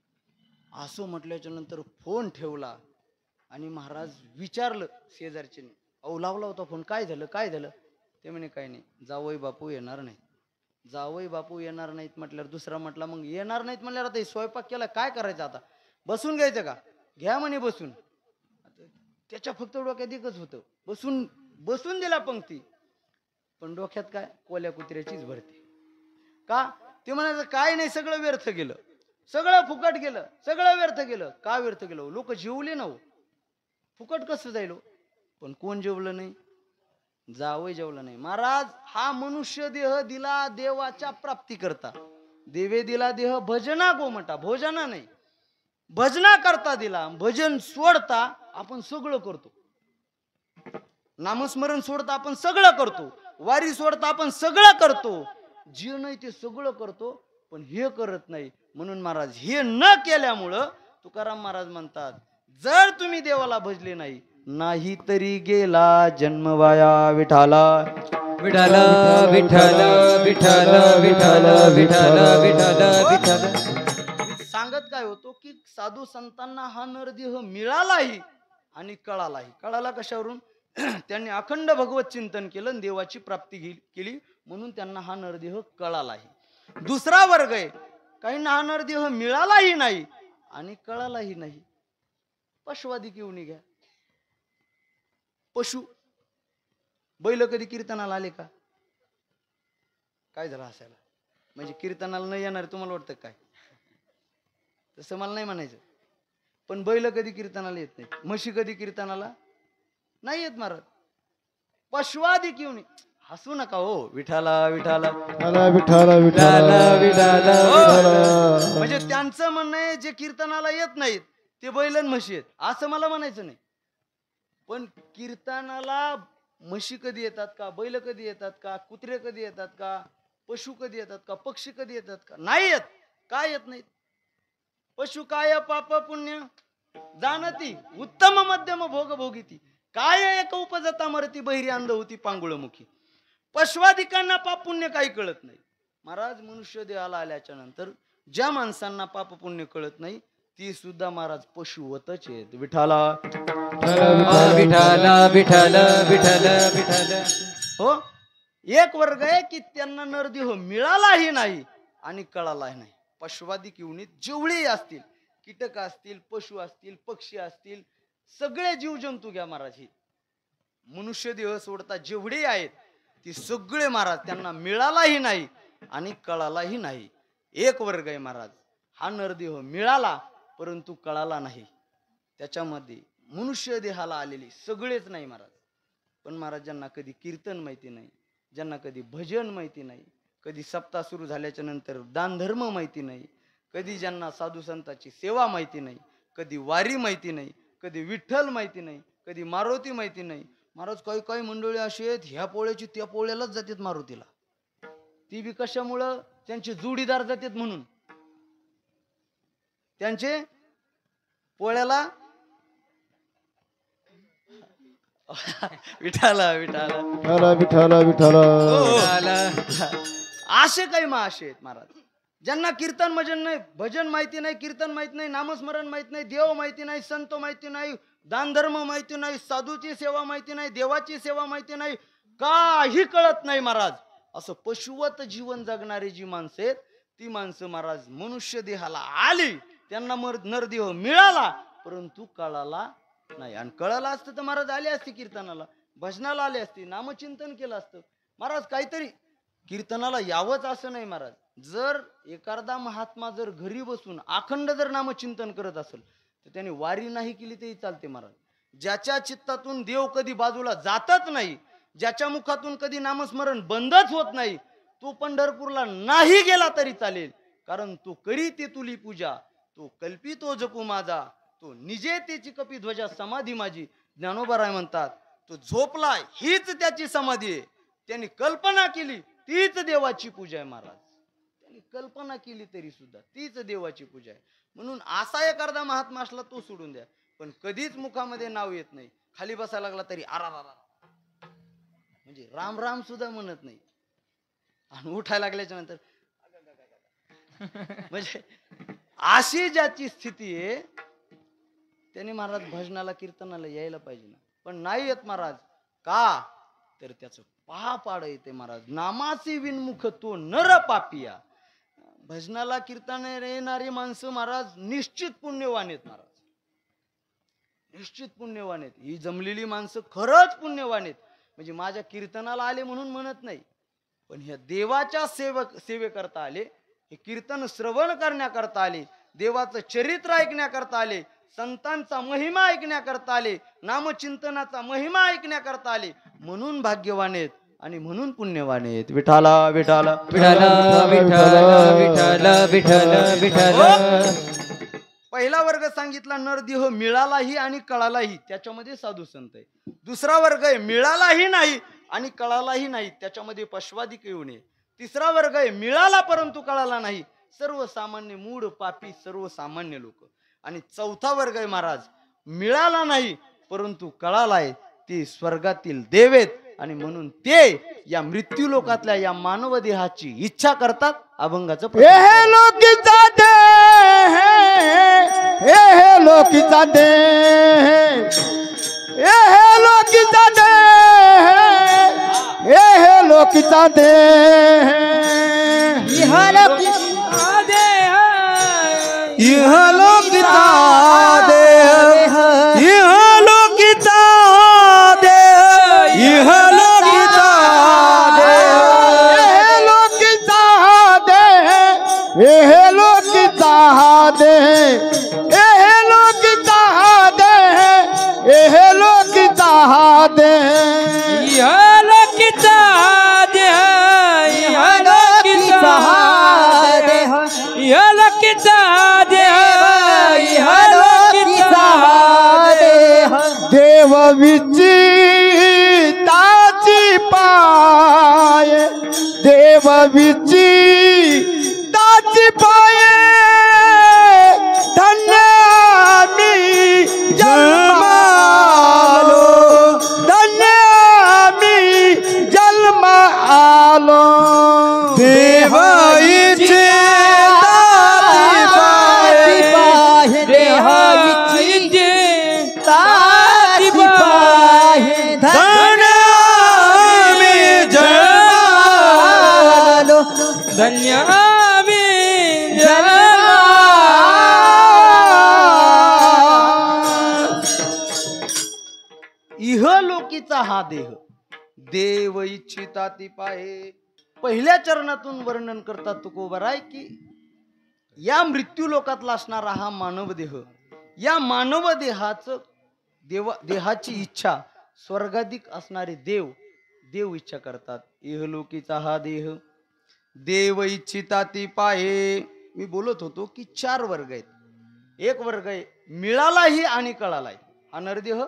असं म्हटल्याच्या नंतर फोन ठेवला आणि महाराज विचारलं शेजारच्याने, अहो लावला होता फोन, काय झालं काय झालं? ते म्हणे काय नाही, जावई बापू येणार नाही. जावई बापू येणार नाहीत म्हटल्यावर दुसरा म्हटला मग येणार नाहीत म्हटल्यावर आता स्वयंपाक केला काय करायचं, आता बसून घ्यायचं का? घ्या म्हणे बसून. त्याच्या फक्त डोक्यात एकच होतं, बसून बसून दिला पंक्ती, पण डोक्यात काय? कोल्या कुत्र्याचीच भरती. का? ते म्हणायचं काय नाही, सगळं व्यर्थ गेलं, सगळं फुकट गेलं, सगळं व्यर्थ गेलं. का व्यर्थ गेलं? लोक जेवले ना हो, फुकट कसं जाईल? पण कोण जेवलं नाही? जावई जेवलं नाही. महाराज हा मनुष्य देह दिला देवाच्या प्राप्ती करता, देवे दिला देह भजना गोमटा, भोजना नाही भजना करता दिला. भजन सोडता आपण सगळं करतो, नामस्मरण सोडता आपण सगळं करतो, वारी सोडता आपण सगळं करतो, जे नाही ते सगळं करतो, पण हे करत नाही. म्हणून महाराज हे न केल्यामुळं तुकाराम महाराज म्हणतात, जर तुम्ही देवाला भजले नाही, नाही तरी गेला जन्म वाया विठाला. विठ्ठल विठ्ठल विठ्ठल विठ्ठल विठ्ठल विठ्ठल विठ्ठल. सांगत काय होतो की साधू संतांना हा नरदेह मिळालाही आणि कळालाही. कळाला कशावरून? त्यांनी अखंड भगवत चिंतन केलं आणि देवाची प्राप्ती केली, म्हणून त्यांना हा नरदेह कळालाही. दुसरा वर्ग आहे, काहींना हा नरदेह मिळालाही नाही आणि कळालाही नाही. पशुवादी घेऊन घ्या. पशु बैल कधी कीर्तनाला आले का? काय झालं हसायला? म्हणजे कीर्तनाला नाही येणार तुम्हाला वाटतं काय? तसं मला नाही म्हणायचं, पण बैल कधी कीर्तनाला येत नाही, म्हशी कधी कीर्तनाला नाही येत महाराज. पशुवादी घेऊन हसू नका हो. विठाला विठाला विठाला विठाला विठाला. म्हणजे त्यांचं म्हणणं आहे जे कीर्तनाला येत नाहीत ते बैल आणि म्हशी आहेत, असं मला म्हणायचं नाही. पण कीर्तनाला म्हशी कधी येतात का? बैल कधी येतात का? कुत्रे कधी येतात का? पशु कधी येतात का? पक्षी कधी येतात का? नाही येत. काय येत नाहीत? पशु काय पाप पुण्य जाणती, उत्तम मध्यम भोग भोगिती, काय एक उपजता मरती, बहिरी अंध होती पांगुळमुखी. पशुवादिकांना पाप पुण्य काही कळत नाही. महाराज मनुष्य देहाला आल्याच्या नंतर ज्या माणसांना पाप पुण्य कळत नाही ती सुद्धा महाराज पशुवतच आहेत. विठाला विठ्ठल विठ्ठल विठ्ठल विठ्ठल. हो, एक वर्ग आहे की त्यांना नरदेह मिळालाही नाही आणि कळालाही नाही. पशुवादी किवणीत जेवढे असतील, कीटक असतील, पशु असतील, पक्षी असतील, सगळे जीवजंतू घ्या महाराज, हे मनुष्य देह सोडता जेवढे आहेत ती सगळे महाराज त्यांना मिळालाही नाही आणि कळालाही नाही. एक वर्ग आहे महाराज, हा नरदेह मिळाला परंतु कळाला नाही. त्याच्यामध्ये मनुष्य देहाला आलेली सगळेच नाही महाराज. पण महाराज ज्यांना कधी कीर्तन माहिती नाही, ज्यांना कधी भजन माहिती नाही, कधी सप्ताह सुरू झाल्याच्या नंतर दानधर्म माहिती नाही, कधी ज्यांना साधू संतांची सेवा माहिती नाही, कधी वारी माहिती नाही, कधी विठ्ठल माहिती नाही, कधी मारुती माहिती नाही. महाराज काही काही मंडळी अशी आहेत, ह्या पोळ्याची त्या पोळ्यालाच जातात मारुतीला. ती बी कशामुळं? त्यांचे जोडीदार जातात म्हणून. त्यांचे पोळ्याला विठाला विठाला विठाला विठाला. असे काही असे आहेत महाराज ज्यांना कीर्तन भजन नाही, भजन माहिती नाही, कीर्तन माहित नाही, नामस्मरण माहित नाही, देव माहिती नाही, संत माहिती नाही, दानधर्म माहिती नाही, साधूची सेवा माहिती नाही, देवाची सेवा माहिती नाही, काही कळत नाही महाराज. असं पशुवत जीवन जगणारी जी माणसं आहेत ती माणसं महाराज मनुष्य देहाला आली, त्यांना नरदेह मिळाला परंतु कळाला नाही. आणि कळाला असतं तर महाराज आले असते कीर्तनाला, भजनाला आले असते, नामचिंतन केलं असतं महाराज. काहीतरी कीर्तनाला यावंच असं नाही महाराज. जर एखादा महात्मा जर घरी बसून अखंड जर नामचिंतन करत असेल तर त्याने वारी नाही केली तरी चालते महाराज. ज्याच्या चित्तातून देव कधी बाजूला जातच नाही, ज्याच्या मुखातून कधी नामस्मरण बंदच होत नाही, तो पंढरपूरला नाही गेला तरी चालेल, कारण तो करी ते तुली पूजा, तो कल्पी तो जपू माझा, तो निजे त्याची कपी ध्वजा समाधी माझी. ज्ञानोबा म्हणतात तो झोपला हीच त्याची समाधी आहे, त्यांनी कल्पना केली तीच देवाची पूजा आहे महाराज. त्यांनी कल्पना केली तरी सुद्धा तीच देवाची पूजा आहे. म्हणून असा एखादा महात्मा असला तो सोडून द्या, पण कधीच मुखामध्ये नाव येत नाही. खाली बसायला लागला तरी आरा म्हणजे राम राम सुद्धा म्हणत नाही. आणि उठायला लागल्याच्या नंतर म्हणजे अशी ज्याची स्थिती आहे त्याने महाराज भजनाला कीर्तनाला यायला पाहिजे ना, पण नाही येत महाराज. का तर त्याचं पाप आड येते महाराज. नामाची विनमुख तो नर पापिया. भजनाला कीर्तनाला येणारी माणसं महाराज निश्चित पुण्यवान आहेत महाराज, निश्चित पुण्यवान आहेत. ही जमलेली माणसं खरंच पुण्यवान आहेत. म्हणजे माझ्या कीर्तनाला आले म्हणून म्हणत नाही, पण ह्या देवाच्या सेवेकरता आले, हे कीर्तन श्रवण करण्याकरता आले, देवाचं चरित्र ऐकण्याकरता आले, संतांचा महिमा ऐकण्याकरता आले, नामचिंतनाचा महिमा ऐकण्याकरता आले, म्हणून भाग्यवान आहेत आणि म्हणून पुण्यवान आहेत. विठाला विठाला विठाला विठाला विठाला विठाला विठाला. पहिला वर्ग सांगितला नरदेह मिळालाही आणि कळालाही, त्याच्यामध्ये साधू संत आहे. दुसरा वर्ग आहे मिळालाही नाही आणि कळालाही नाही, त्याच्यामध्ये पश्वादिक येऊ नये. तिसरा वर्ग आहे मिळाला परंतु कळाला नाही, सर्वसामान्य मूढ पापी सर्वसामान्य लोक. आणि चौथा वर्ग आहे महाराज मिळाला नाही परंतु कळाला आहे, ते स्वर्गातील देव आहेत आणि म्हणून ते या मृत्यू लोकातल्या या मानव देहाची इच्छा करतात. अभंगाचं लोकीचा दे हे लोकीचा दे हे लोकीचा दे हे लोकीचा दे इहलोकिता देह इहलोकिता देह इहलोकिता देह हे लोकीचा दे हे लोकीचा दे हे लोकीचा दे इहलोकिता देह इहलोकिता देह इहलोकिता देह इहलोकिता देह. देव विचिताची पाय देव विचिताची पाय धन्य आम्ही जन्मालो धन्य आम्ही जन्म आलो. देव धन्य इहलोकीचा हा देह देव इच्छिता ती पाहे. पहिल्या चरणातून वर्णन करतात तुकोबराय की या मृत्यू लोकातला असणारा हा मानव देह, या मानव देहाचं देहाची इच्छा स्वर्गाधिक असणारे देव इच्छा करतात. इहलोकीचा हा देह देव इच्छिता ती पाहे. मी बोलत होतो की 4 वर्ग आहेत. एक वर्ग आहे मिळालाही आणि कळालाही, हा नरदेह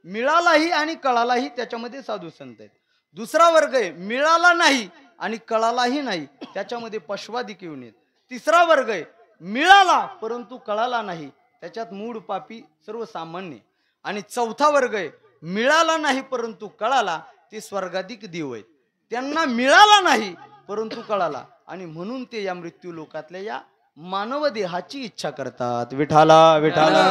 मिळालाही आणि कळालाही, त्याच्यामध्ये साधू संत आहेत. दुसरा वर्ग आहे मिळाला नाही आणि कळालाही नाही, त्याच्यामध्ये पश्वादिक येऊन येत. तिसरा वर्ग आहे मिळाला परंतु कळाला नाही, त्याच्यात मूढ पापी सर्वसामान्य. आणि चौथा वर्ग आहे मिळाला नाही परंतु कळाला, ते स्वर्गाधिक देव आहेत. त्यांना मिळाला नाही परंतु कळाला आणि म्हणून ते या मृत्यू लोकातल्या या मानव देहाची इच्छा करतात. विठाला विठाला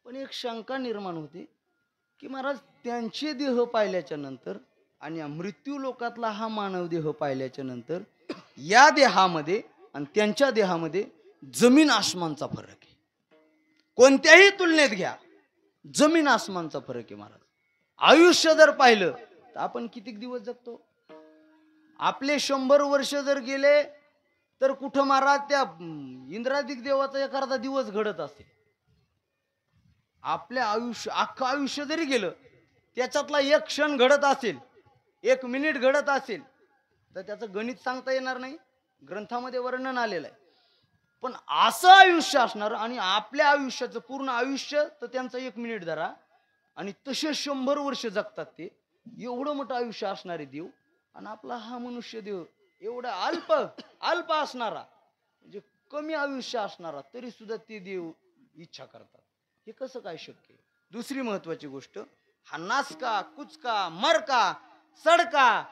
पण एक शंका निर्माण होते की महाराज त्यांचे देह पाहिल्याच्या नंतर आणि या मृत्यू लोकातला हा मानव देह पाहिल्याच्या नंतर या देहामध्ये आणि त्यांच्या देहामध्ये जमीन आसमानचा फरक आहे. कोणत्याही तुलनेत घ्या जमीन आसमानचा फरक आहे महाराज. आयुष्य जर पाहिलं तर आपण किती दिवस जगतो? आपले 100 वर्ष जर गेले तर कुठं महाराज त्या इंद्रादिक देवाचा एखादा दिवस घडत असेल. आपल्या आयुष्य अख्खं आयुष्य जरी गेलं त्याच्यातला एक क्षण घडत असेल, 1 मिनिट घडत असेल तर त्याचं गणित सांगता येणार नाही, ग्रंथामध्ये वर्णन आलेलं आहे. पण असं आयुष्य असणार आणि आपल्या आयुष्याचं पूर्ण आयुष्य तर त्यांचं 1 मिनिट धरा आणि तसे 100 वर्ष जगतात ते. एवढं मोठं आयुष्य असणारे देव आणि आपला हा मनुष्य देव एवढा अल्प असणारा, म्हणजे कमी आयुष्य असणारा, तरी सुद्धा ते देव इच्छा करतात. हे कसं काय शक्य? दुसरी महत्वाची गोष्ट, हा नासका, कुचका, मरका, सडका,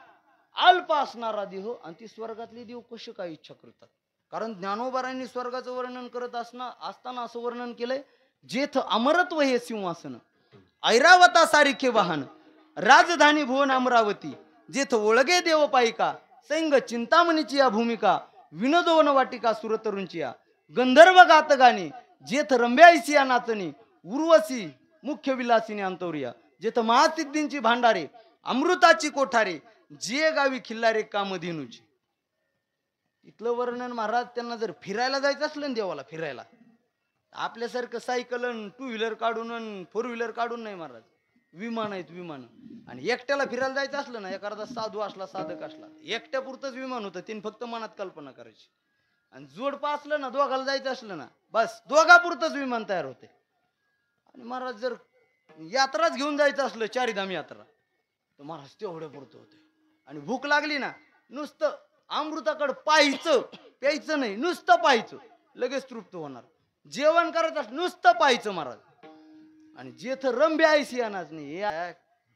अल्प असणारा देव आणि ती स्वर्गातले देव कसे काय इच्छा करतात? कारण ज्ञानोबारांनी स्वर्गाचं वर्णन करत असताना असं वर्णन केलंय, जेथ अमरत्व हे सिंहासन, ऐरावता सारिखे वाहन, राजधानी भुवन अमरावती, जेथ ओळगे देव पायिका, सैंग चिंतामणीची या भूमिका, विनोदवन वाटिका सुरतरुंची या, गंधर्व गात गाणी, जेथ रंब्याईसी या नाचणी, उर्वशी मुख्य विलासिनी अंतौरिया, जेथ महासिद्धींची भांडारे, अमृताची कोठारे, जे गावी खिल्लारे कामधेनूची. इथलं वर्णन महाराज, त्यांना जर फिरायला जायचं असलं ना देवाला, फिरायला आपल्यासारखं सायकल टू व्हीलर काढून फोर व्हीलर काढून नाही महाराज, विमान आहेत विमान. आणि एकट्याला फिरायला जायचं असलं ना, एखादा साधू असला, साधक असला, एकट्यापुरतंच विमान होतं, तीन फक्त मनात कल्पना करायची. आणि जोडपा असलं ना, दोघाला जायचं असलं ना, बस दोघापुरतंच विमान तयार होते. आणि महाराज जर यात्राच घेऊन जायचं असलं, चारीधाम यात्रा, तर महाराज तेवढं पुरतं होते. आणि भूक लागली ना, नुसतं अमृताकडं पाहायचं, प्यायचं नाही, नुसतं पाहायचं, लगेच तृप्त होणार. जेवण करत नुसतं पाहायचं महाराज. आणि जेथ रंबे आयसिया नाचणे,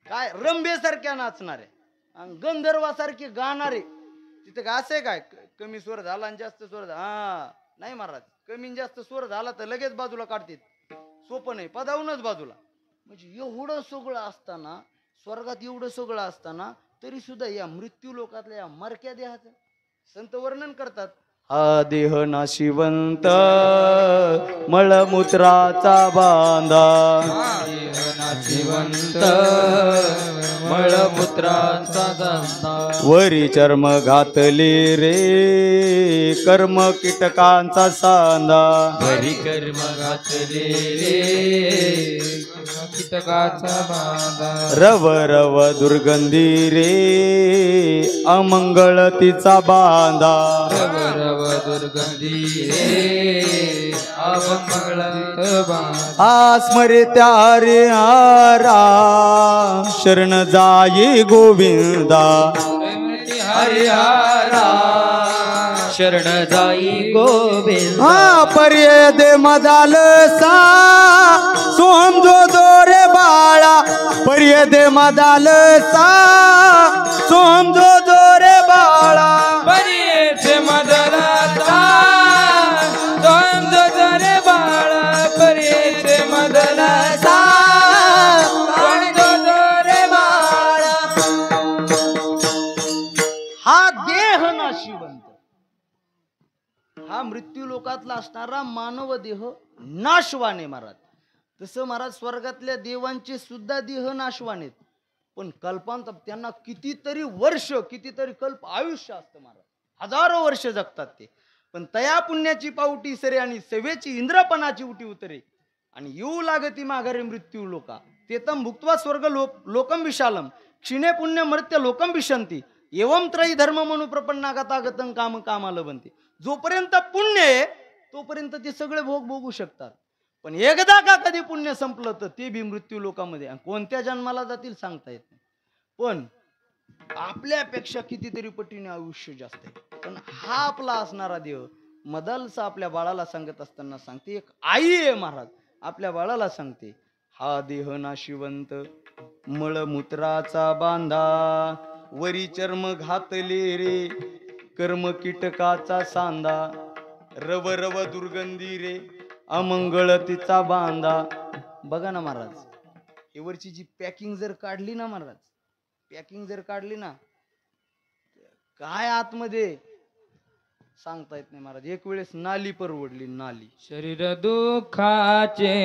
काय रंबेसारख्या नाचणारे आणि गंधर्वासारखे गाणारे, तिथे काय असे काय कमी स्वर झाला आणि जास्त स्वर झाला, नाही महाराज, कमी आणि जास्त स्वर झाला तर लगेच बाजूला काढतात, सोपं नाही, पदावूनच बाजूला. म्हणजे एवढं सगळं असताना, स्वर्गात एवढं सगळं असताना, तरी सुद्धा या मृत्यू लोकातल्या या मरक्या देहाचं संत वर्णन करतात. हा देह नाशिवंत मळमूत्राचा बांधा, नाशिवंत मळमूत्राचा बांधा, वरी चर्म घातले रे कर्म कीटकांचा सांदा, वरी कर्म घातले रे कीटकाचा बांधा, रव रव दुर्गंधी रे अमंगळ तिचा बांधा, रव रव दुर्गंधी रे अमंगळ बांधा, आस्मरे त्या रे हारा शरण जाई गोविंदा, हरिहरा शरण जाई गोविंद, हा पर्य दे मदाल सा सोहम जो दोरे बाळा, पर्य दे मदाल सा सोहम जो दोरे बाळा, पर्येचे मदलाचा सोहम जो दोरे बाळा, पर्येचे मदलाचा सोहम जो दोरे बाळा. हा देह नाशिवंत, हा मृत्यू लोकातला असणारा मानव देह नाशवाने महाराज. तसं महाराज स्वर्गातल्या देवांचे सुद्धा देह नाशवान आहेत, पण कल्पांत त्यांना कितीतरी वर्ष, कितीतरी कल्प आयुष्य असतं महाराज, हजारो वर्ष जगतात ते. पण तया पुण्याची पावटी सरे आणि सेवेची इंद्रपणाची उटी उतरे आणि येऊ लागती माघारे मृत्यू लोका, तेतम भुक्त्वा स्वर्ग लोकम विशालम, क्षीणे पुण्य मर्त्य लोकम विशंती, एवं त्रयी धर्म म्हणू प्रपन्नागतागतं काम कामाला बनते. जोपर्यंत पुण्य आहे तोपर्यंत ते सगळे भोग भोगू शकतात, पण एकदा का कधी पुण्य संपलं तर ते बी मृत्यू लोकांमध्ये कोणत्या जन्माला जातील सांगता येत नाही. पण आपल्यापेक्षा कितीतरी पटीने आयुष्य जास्त आहे. पण हा आपला असणारा देव मदलसा आपल्या बाळाला सांगत असताना सांगते, एक आई आहे महाराज, आपल्या बाळाला सांगते, हा देह नाशिवंत मळमूत्राचा बांधा, वरी चर्म घातले रे कर्म कीटकाचा सांदा, रव रव दुर्गंधी रे अमंगळ तिचा बांधा. बघा ना महाराज, एवरची जी पॅकिंग जर काढली ना महाराज, पॅकिंग जर काढली ना, काय आतमध्ये सांगता येत नाही महाराज. एक वेळेस नाली परवडली, नाली. शरीर दुःखाचे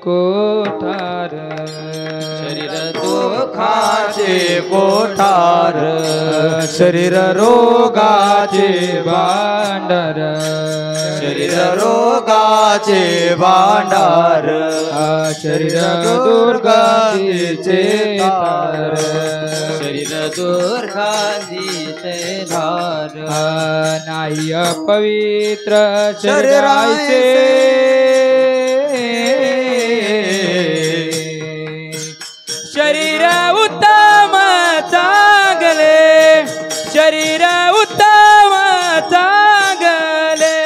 कोठार, शरीर दुःखाचे कोठार, शरीर रोगाचे भांडार, शरीर रोगाचे भांडार, शरीर दुर्गंधीचे तार, शरीर दुर्गंधीचे धार, नाही पवित्र शरीराचे, शरीर उत्तम उत्तम चांगले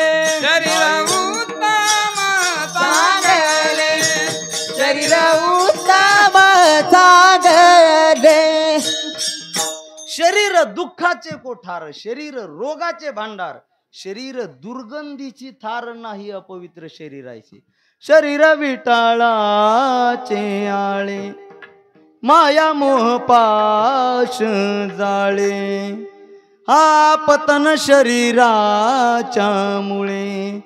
शरीर उत्तम चांगले शरीर उत्तम चांगले शरीर दुःखाचे कोठार, शरीर रोगाचे भांडार, शरीर दुर्गंधीची थार नाही अपवित्र शरीराची. शरीर विटाळाचे आळे, माया मोह पाश जाळे. हा पतन शरीराच्या मुळे,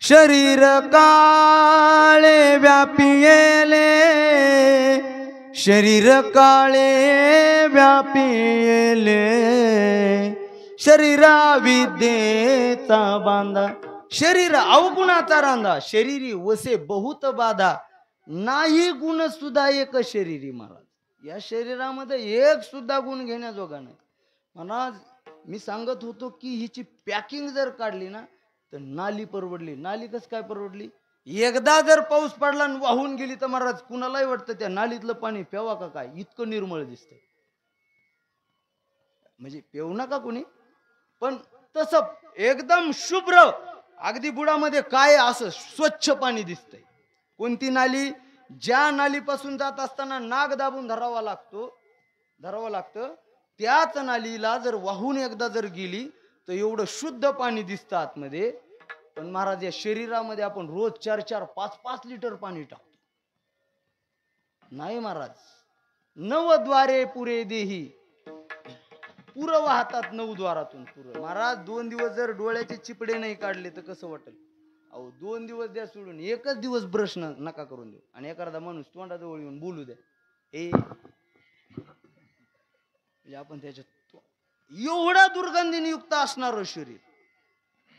शरीर काळे व्यापिले, शरीर काळे व्यापिले. शरीरा विद्येचा बांधा, शरीर अवगुणाचा रांधा. शरीरी वसे बहुत बाधा, नाही गुण सुद्धा एक शरीरी. महाराज या शरीरामध्ये एक सुद्धा गुण घेण्याजोगा नाही. महाराज मी सांगत होतो की हिची पॅकिंग जर काढली ना तर नाली परवडली. नाली कस काय परवडली? एकदा जर पाऊस पडला आणि वाहून गेली तर महाराज कुणालाही वाटतं त्या नालीतलं पाणी प्यावा का काय, इतकं निर्मळ दिसतंय. म्हणजे पेऊ नका कुणी, पण तसं एकदम शुभ्र अगदी बुडामध्ये काय असं स्वच्छ पाणी दिसतंय. कोणती नाली? ज्या नालीपासून जात असताना नाग दाबून धरावा लागतं त्याच नालीला जर वाहून एकदा जर गेली तर एवढं शुद्ध पाणी दिसतं आतमध्ये. पण महाराज या शरीरामध्ये आपण रोज 4-4, 5-5 लिटर पाणी टाकतो. नाही महाराज, 9 द्वारे पुरे देही, पुरं वाहतात 9 द्वारातून पुरं. महाराज 2 दिवस जर डोळ्याचे चिपडे नाही काढले तर कसं वाटेल? अहो 2 दिवस द्या सोडून, एकच दिवस ब्रश नका करून देऊ. आणि एखादा माणूस तोंडाजवळ येऊन बोलू द्या, हे म्हणजे आपण त्याच्यात एवढा दुर्गंधीने युक्त असणार शरीर,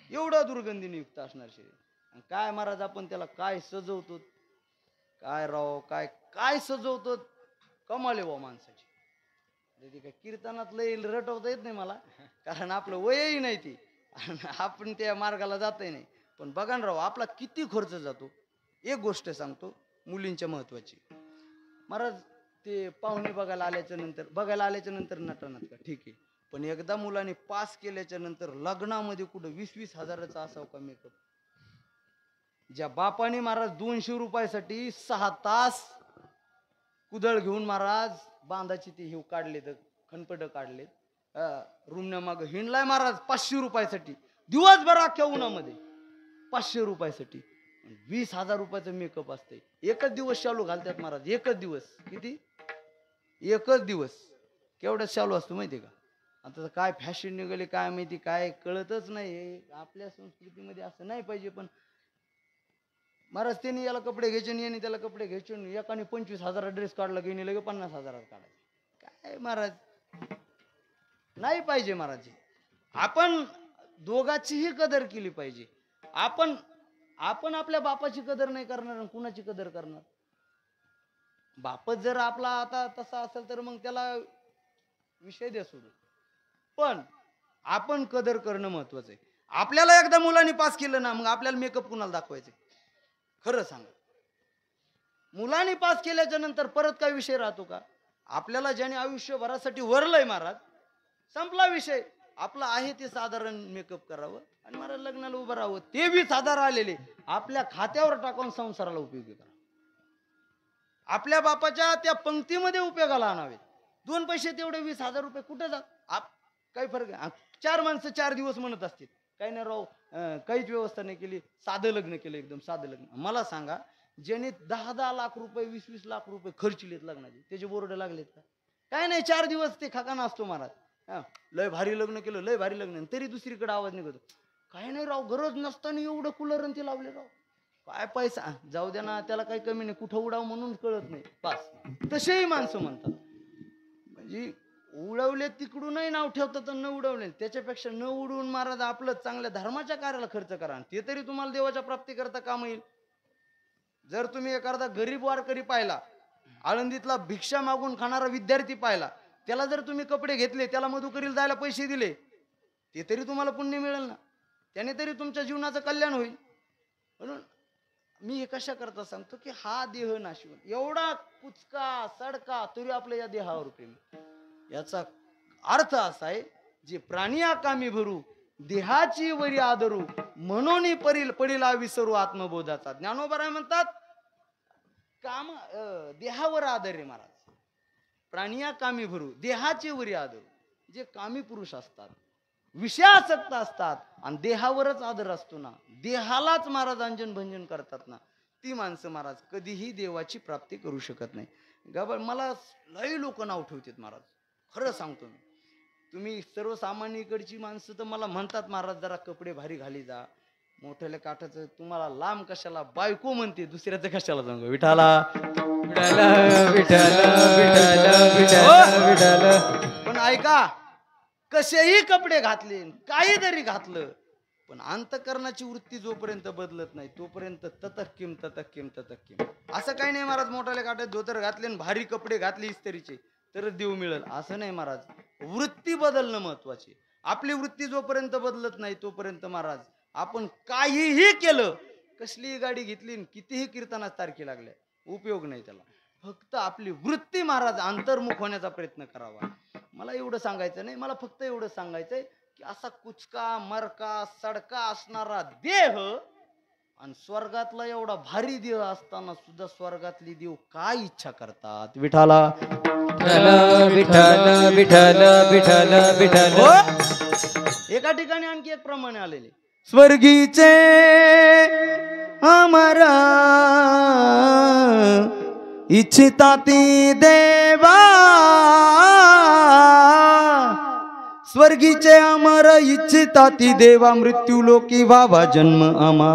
एवढा दुर्गंधीने युक्त असणार शरीर. आणि काय महाराज आपण त्याला काय सजवतो, काय राव काय काय सजवतो, कमाल आहे माणसाची. ते काय कीर्तनात लय रटवता येत नाही मला, कारण आपलं वयही नाही ती, आपण त्या मार्गाला जातही नाही. पण बघा ना राव आपला किती खर्च जातो. एक गोष्ट सांगतो मुलींच्या महत्वाची. महाराज ते पाहुणे बघायला आल्याच्या नंतर नटनात का ठीक आहे, पण एकदा मुलाने पास केल्याच्या नंतर लग्नामध्ये कुठं 20-20 हजाराचा असावं का मेकअप. ज्या बापाने महाराज 200 रुपयासाठी 6 तास कुदळ घेऊन महाराज बांधाची ती हिव काढले, तर खनपट काढले, रूमना माग हिंडलाय महाराज 500 रुपयासाठी, दिवसभर अख्ख्या उन्हामध्ये 500 रुपयासाठी 20,000 रुपयाचं मेकअप असते. एकच दिवस शालू घालतात महाराज, एकच दिवस. किती? एकच दिवस. केवढ्यात शालू असतो माहिती का? आता काय फॅशन निघाली काय माहिती, काय कळतच नाही. आपल्या संस्कृतीमध्ये असं नाही पाहिजे. पण महाराज त्यांनी याला कपडे घ्यायचे आणि याने त्याला कपडे घ्यायचे, एकाने 25,000 ड्रेस काढला की लगे 50,000 काढायचा. काय महाराज नाही पाहिजे महाराज. आपण दोघांचीही कदर केली पाहिजे. आपण आपल्या बापाची कदर नाही करणार आणि कुणाची कदर करणार? बापच जर आपला आता तसा असेल तर मग त्याला विषय द्या सोडून. पण आपण कदर करणं महत्वाचं आहे. आपल्याला एकदा मुलांनी पास केलं ना, मग आपल्याला मेकअप कुणाला दाखवायचे? खरं सांगा, मुलांनी पास केल्याच्या नंतर परत काय विषय राहतो का? आपल्याला ज्याने आयुष्यभरासाठी वरलंय महाराज, संपला विषय. आपला आहे ते साधारण मेकअप करावं आणि महाराज लग्नाला उभं राहावं. ते 20,000 आलेले आपल्या खात्यावर टाकून संसाराला उपयोगी करा. आपल्या बापाच्या त्या पंक्तीमध्ये उपयोगाला आणावेत. 2 पैसे तेवढे 20,000 रुपये कुठे जात? काही फरक आहे? 4 माणसं 4 दिवस म्हणत असतील काही नाही राव, काहीच व्यवस्था नाही केली, साधं लग्न केलं, एकदम साधं लग्न. मला सांगा, ज्याने 10-10 लाख रुपये 20-20 लाख रुपये खर्चलेत लग्नाचे, त्याचे बोर्ड लागलेत का? काय नाही, 4 दिवस ते खाकाना असतो महाराज. लय भारी लग्न केलं, लय भारी लग्न, तरी दुसरीकडे आवाज निघतो. काय नाही राव, गरज नसताना एवढं कूलर आणि ते लावले राव. काय पैसा जाऊ द्या ना, त्याला काही कमी नाही, कुठं उडाव म्हणून कळत नाही पास. तसेही माणसं म्हणतात. म्हणजे उडवले तिकडूनही नाव ठेवतात, न उडवले त्याच्यापेक्षा न उडवून महाराज आपलं चांगल्या धर्माच्या कार्याला खर्च करा, ते तरी तुम्हाला देवाच्या प्राप्ती करता काम येईल. जर तुम्ही एखादा गरीब वारकरी पाहिला, आळंदीतला भिक्षा मागून खाणारा विद्यार्थी पाहिला, त्याला जर तुम्ही कपडे घेतले, त्याला मधुकरीला जायला पैसे दिले, ते तरी तुम्हाला पुण्य मिळेल ना, त्याने तरी तुमच्या जीवनाचं कल्याण होईल. म्हणून मी हे कशा करता सांगतो की हा देह नाशिवंत, एवढा कुचका सडका तरी आपल्या या देहावर प्रेम. याचा अर्थ असा आहे, जे प्राणी आकामी भरू देहाची वरी आदरू म्हणून पडिला विसरू आत्मबोधाचा. ज्ञानोबराय म्हणतात काम देहावर आदर रे महाराज. प्राणिया कामी भरू देहाची वरी आदरू. जे कामी पुरुष असतात विषयासक्त असतात आणि देहावरच आदर असतो ना, देहालाच महाराज अंजन भंजन करतात ना, ती माणसं महाराज कधीही देवाची प्राप्ती करू शकत नाही. मला लई लोक नाव ठेवतात महाराज, खरं सांगतो मी. तुम्ही सर्वसामान्य इकडची माणसं तर मला म्हणतात महाराज जरा कपडे भारी घाली जा, मोठ्याला काठाचं तुम्हाला लांब कशाला, बायको म्हणते दुसऱ्याचं कशाला सांगू. विठाला पण ऐका, कसेही कपडे घातले काही जरी घातलं पण अंतकरणाची वृत्ती जोपर्यंत बदलत नाही तोपर्यंत ततक्किम ततक्किम ततक्किम. असं काही नाही महाराज मोठ्याला काठात धोतर घातले आणि भारी कपडे घातले इस्त्रीचे तरच देव मिळेल असं नाही महाराज. वृत्ती बदलणं महत्वाचे. आपली वृत्ती जोपर्यंत बदलत नाही तोपर्यंत महाराज आपण काहीही केलं, कसलीही गाडी घेतली कितीही कीर्तनात तारखे लागल्या उपयोग नाही त्याला. फक्त आपली वृत्ती महाराज अंतर्मुख होण्याचा प्रयत्न करावा. मला एवढं सांगायचं नाही, मला फक्त एवढं सांगायचंय की असा कुचका मरका सडका असणारा देह आणि स्वर्गातला एवढा भारी देह असताना सुद्धा स्वर्गातली देव काय इच्छा करतात. विठाला विठ्ठल विठ्ठल विठ्ठल विठ्ठल. एका ठिकाणी आणखी एक प्रमाणे आलेले स्वर्गीचे अमरा इच्छिता ती देवा. स्वर्गीचे अमर इच्छिता ती देवा मृत्यू लोकी व्हावा जन्म आमा.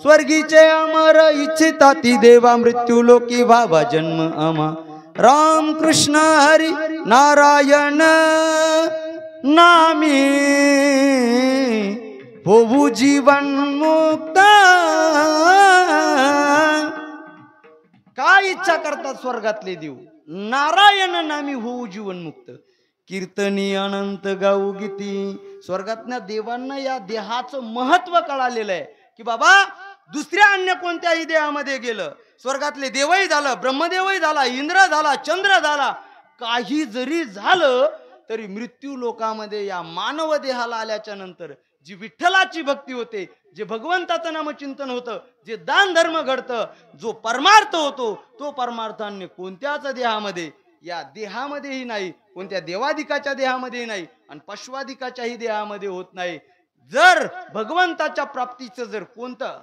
स्वर्गीचे अमर इच्छिता ती देवा मृत्यू लोकी व्हावा जन्म आमा. राम कृष्ण हरी नारायण नामी होऊ जीवन मुक्त. काय इच्छा करतात स्वर्गातले देव? नारायण नामी होऊ जीवन मुक्त. कीर्तनी अनंत गाऊ गीती. स्वर्गातल्या देवांना या देहाचं महत्व कळालेलं आहे की बाबा दुसऱ्या अन्य कोणत्याही देहामध्ये गेलं, स्वर्गातले देवही झालं, ब्रह्मदेवही झाला, इंद्र झाला, चंद्र झाला, काही जरी झालं तरी मृत्यू लोकामध्ये या मानव देहाला आल्याच्या नंतर जी विठ्ठलाची भक्ती होते, जे भगवंताचं नामचिंतन होतं, जे दान धर्म घडतं, जो परमार्थ होतो तो परमार्थ अन्य कोणत्याच देहामध्ये, या देहामध्येही नाही, कोणत्या देवादिकाच्या देहामध्येही नाही आणि पशवादिकाच्याही देहामध्ये होत नाही. जर भगवंताच्या प्राप्तीचं जर कोणतं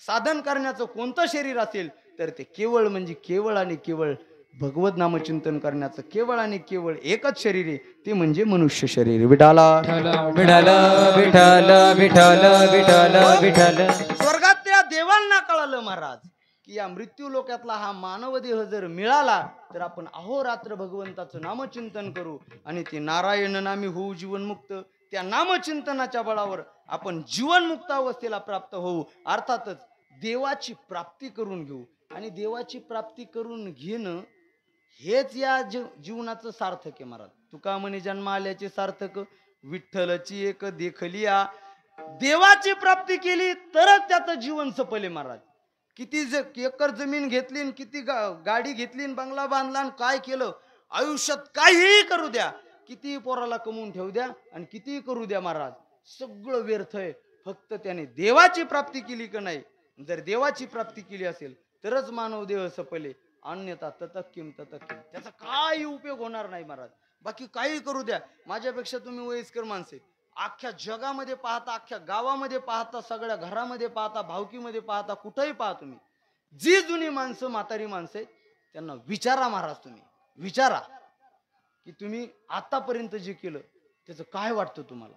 साधन करण्याचं कोणतं शरीर असेल तर ते केवळ म्हणजे केवळ आणि केवळ भगवत नामचिंतन करण्याचं केवळ आणि केवळ एकच शरीर आहे, ते म्हणजे मनुष्य शरीर. विठाला विठ्ठल विठ्ठल विठ्ठल विठ्ठल विठ्ठल. स्वर्गातल्या देवांना कळालं महाराज की या मृत्यू लोकातला हा मानव देह जर मिळाला तर आपण अहोरात्र भगवंताचं नामचिंतन करू आणि ते नारायण नामी होऊ जीवनमुक्त. त्या नामचिंतनाच्या बळावर आपण जीवनमुक्त अवस्थेला प्राप्त होऊ. अर्थातच देवाची प्राप्ती करून घेऊ आणि देवाची प्राप्ती करून घेणं हेच या जीवनाचं सार्थक आहे महाराज. तुका म्हणे जन्म आल्याचे सार्थक विठ्ठलची एक देखलिया. देवाची प्राप्ती केली तरच त्याचं जीवन सफल आहे महाराज. किती एकर जमीन घेतली, किती गाडी घेतली, बंगला बांधला, काय केलं, आयुष्यात काहीही करू द्या, किती पोराला कमवून ठेवू द्या आणि कितीही करू द्या महाराज, सगळं व्यर्थ आहे. फक्त त्याने देवाची प्राप्ती केली का नाही. जर देवाची प्राप्ती केली असेल तरच मानव देह सफल आहे, अन्यथा ततक्किम ततक्किम, त्याचा काही उपयोग होणार नाही महाराज. बाकी काही करू द्या. माझ्यापेक्षा तुम्ही वयस्कर माणसे, अख्ख्या जगामध्ये पाहता, अख्ख्या गावामध्ये पाहता, सगळ्या घरामध्ये पाहता, भावकीमध्ये पाहता, कुठेही पाहा तुम्ही, जी जुनी माणसं म्हातारी माणसं आहेत त्यांना विचारा महाराज, तुम्ही विचारा की तुम्ही आतापर्यंत जे केलं त्याचं काय वाटतं तुम्हाला.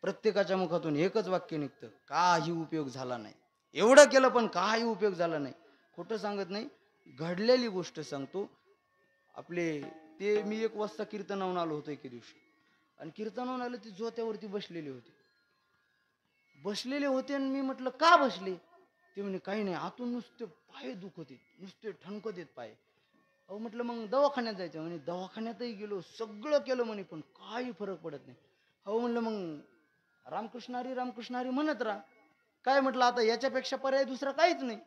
प्रत्येकाच्या मुखातून एकच वाक्य निघतं, काही उपयोग झाला नाही. एवढं केलं पण काही उपयोग झाला नाही. खोटं सांगत नाही, घडलेली गोष्ट सांगतो. आपले ते मी 1 वाजता कीर्तनावरून आलो होतो एके दिवशी, आणि कीर्तनावरून आलं ते जोत्यावरती बसलेले होते आणि मी म्हटलं का बसले. ते म्हणे काही नाही, आतून नुसते पाय दुखत आहेत, नुसते ठणकत आहेत पाय. अहो म्हटलं मग दवाखान्यात जायचं. म्हणे दवाखान्यातही गेलो, सगळं केलं म्हणे, पण काही फरक पडत नाही. अहो म्हणलं मग रामकृष्ण हरी म्हणत राहा. काय म्हटलं आता याच्यापेक्षा पर्याय दुसरा काहीच नाही.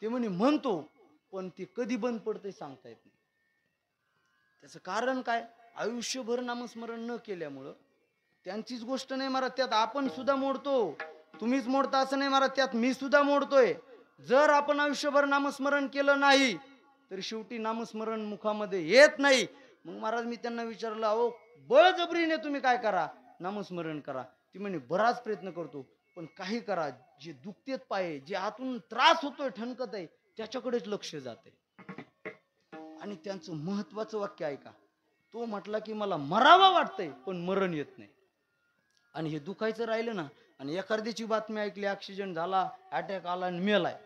ते म्हणे म्हणतो पण ते कधी बंद पडतंय सांगता येत नाही. त्याचं कारण काय, आयुष्यभर नामस्मरण न केल्यामुळं त्यांचीच गोष्ट नाही महाराज, त्यात आपण सुद्धा मोडतो. तुम्हीच मोडता असं नाही महाराज, त्यात मी सुद्धा मोडतोय. जर आपण आयुष्यभर नामस्मरण केलं नाही तर शेवटी नामस्मरण मुखामध्ये येत नाही. मग महाराज मी त्यांना विचारलं, अहो बळजबरीने तुम्ही काय करा, नामस्मरण करा. ती म्हणे बराच प्रयत्न करतो, पण काही करा, जे दुखतेत पाय, जे आतून त्रास होतोय, ठणकत आहे, त्याच्याकडेच लक्ष जाते. आणि त्यांचं महत्वाचं वाक्य ऐका, तो म्हटला की मला मरावा वाटतंय पण मरण येत नाही. आणि हे दुखायचं राहिलं ना, आणि एखाद्याची बातमी ऐकली, ऍक्सिडेंट झाला, अटॅक आला आणि मेलाय,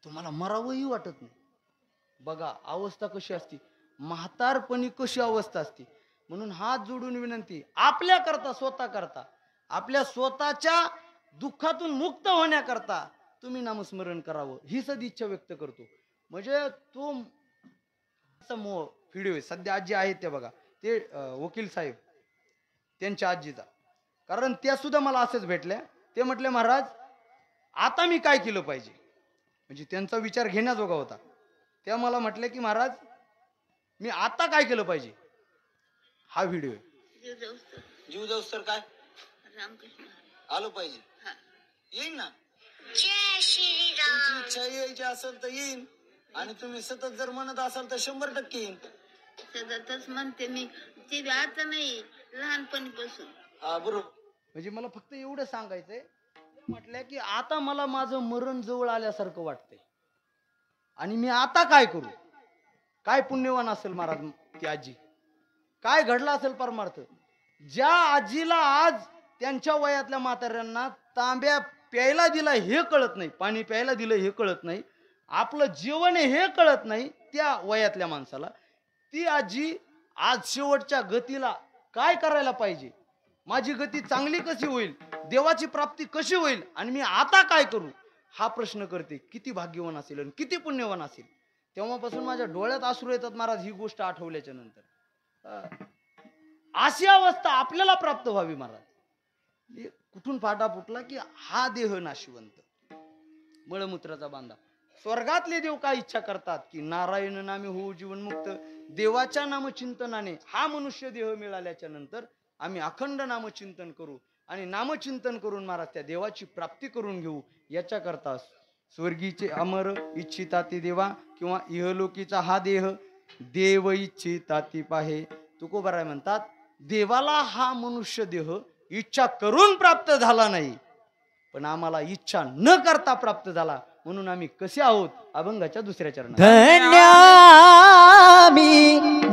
तुम्हाला मरावंही वाटत नाही. बघा अवस्था कशी असती, म्हातारपणी कशी अवस्था असती. म्हणून हात जोडून विनंती, आपल्या करता, स्वतः करता, आपल्या स्वतःच्या दुःखातून मुक्त होण्याकरता तुम्ही नामस्मरण करावं, ही सदिच्छा व्यक्त करतो. म्हणजे तो व्हिडिओ आहे सध्या आजी आहेत त्या, बघा ते वकील साहेब त्यांच्या आजीचा, कारण त्या सुद्धा मला असंच भेटल्या. ते म्हटले महाराज आता मी काय केलं पाहिजे, म्हणजे त्यांचा विचार घेण्याजोगा होता. त्या मला म्हटले की महाराज मी आता काय केलं पाहिजे. हा व्हिडिओ आहे. जीव जाऊ सर काय आलो पाहिजे, येईन ना. तुमची इच्छा यायची असेल तर येईन, आणि तुम्ही सतत जर म्हणत असाल तर 100% येईन. सततच म्हणते मी, ते आता नाही, लहानपणीपासून. हा बरोबर. म्हणजे मला फक्त एवढं सांगायचंय, म्हटलं की आता मला माझं मरण जवळ आल्यासारखं वाटतंय, आणि मी आता काय करू. काय पुण्यवान असेल महाराज ती आजी, काय घडला असेल परमार्थ. ज्या आजीला आज त्यांच्या वयातल्या म्हाताऱ्यांना तांब्या प्यायला दिला हे कळत नाही, पाणी प्यायला दिलं हे कळत नाही, आपलं जीवन आहे हे कळत नाही, त्या वयातल्या माणसाला ती आजी आज शेवटच्या गतीला काय करायला पाहिजे, माझी गती चांगली कशी होईल, देवाची प्राप्ती कशी होईल, आणि मी आता काय करू, हा प्रश्न करते. किती भाग्यवान असेल आणि किती पुण्यवान असेल. तेव्हापासून माझ्या डोळ्यात अश्रू येतात महाराज ही गोष्ट आठवल्याच्या नंतर. अशी अवस्था आपल्याला प्राप्त व्हावी महाराज. कुठून फाटा फुटला की हा देह नाशिवंत, मळमूत्राचा बांधा. स्वर्गातले देव काय इच्छा करतात की नारायण नामे होऊ जीवनमुक्त. देवाच्या नामचिंतनाने हा मनुष्य देह मिळाल्याच्या नंतर आम्ही अखंड नामचिंतन करू, आणि नामचिंतन करून महाराज त्या देवाची प्राप्ती करून घेऊ. याच्याकरता स्वर्गीचे अमर इच्छिताती देवा, किंवा इहलोकीचा हा देह देव इच्छिताती पाहे. तुकोबाराय म्हणतात, देवाला हा मनुष्य देह इच्छा करून प्राप्त झाला नाही, पण आम्हाला इच्छा न करता प्राप्त झाला. म्हणून आम्ही कसे आहोत, अभंगाच्या दुसऱ्या चरणात. धन्यामी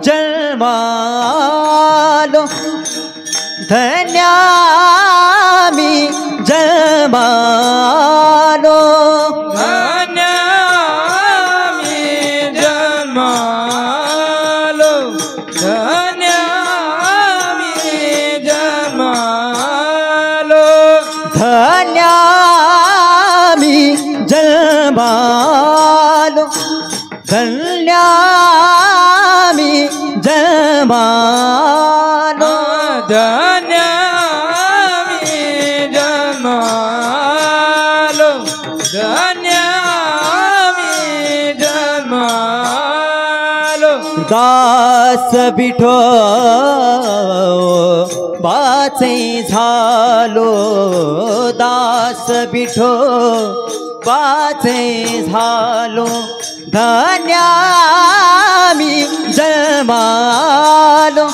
जन्मालो, धन्यामी जन्मालो, धन्यामी जन्मालो, धन्यामी जन्मालो, धन्यामी जन्मालो, धन्यामी जन्मालो, धन्यामी जन्मालो, धन्यामी जन्मालो. दास विठो बाचे झालो, दास विठो बाचे झालो, धन्यामी जन्मालो,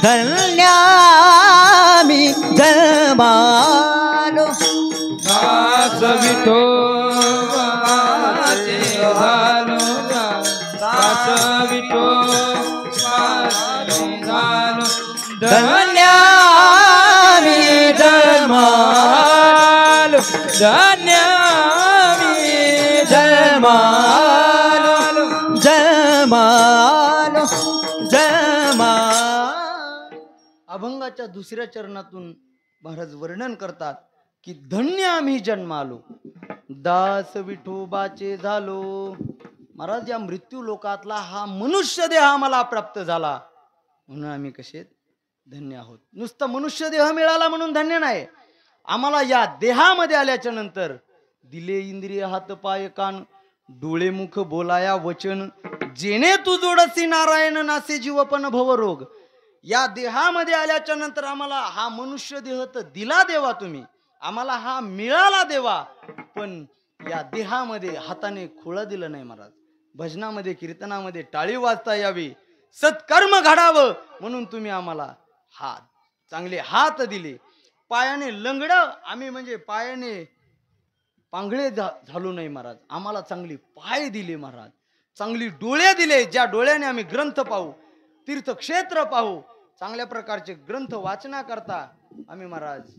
धन्यामी जन्मालो. दास विठोबाचे झालो, दास विठोबाचे झालो, धन्यामी जन्मालो, धन्यामी जन्मालो, जन्मालो, जन्मालो. अभंगाच्या दुसऱ्या चरणातून महाराज वर्णन करतात की धन्य आम्ही जन्मालो, दास विठोबाचे झालो. महाराज या मृत्यू लोकातला हा मनुष्य देह आम्हाला प्राप्त झाला, म्हणून आम्ही कसे धन्य आहोत. नुसतं मनुष्य देह मिळाला म्हणून धन्य नाही, आम्हाला या देहामध्ये आल्याच्या नंतर दिले इंद्रिय हात पाय कान, डोळे मुख बोलाया वचन, जेणे तू जोडसी नारायण नासे जीवपण भवरोग. या देहामध्ये आल्याच्या नंतर आम्हाला हा मनुष्य देह तर दिला देवा तुम्ही, आम्हाला हा मिळाला देवा, पण या देहामध्ये हाताने खुळं दिलं नाही महाराज. भजनामध्ये कीर्तनामध्ये टाळी वाजता यावी, सत्कर्म घडावं म्हणून तुम्ही आम्हाला हात चांगले हात दिले. पायाने लंगड आम्ही म्हणजे पायाने पांगळे झालो नाही महाराज, आम्हाला चांगली पाय दिले महाराज, चांगली डोळे दिले, ज्या डोळ्याने आम्ही ग्रंथ पाहू, तीर्थक्षेत्र पाहू, चांगल्या प्रकारचे ग्रंथ वाचण्याकरता आम्ही महाराज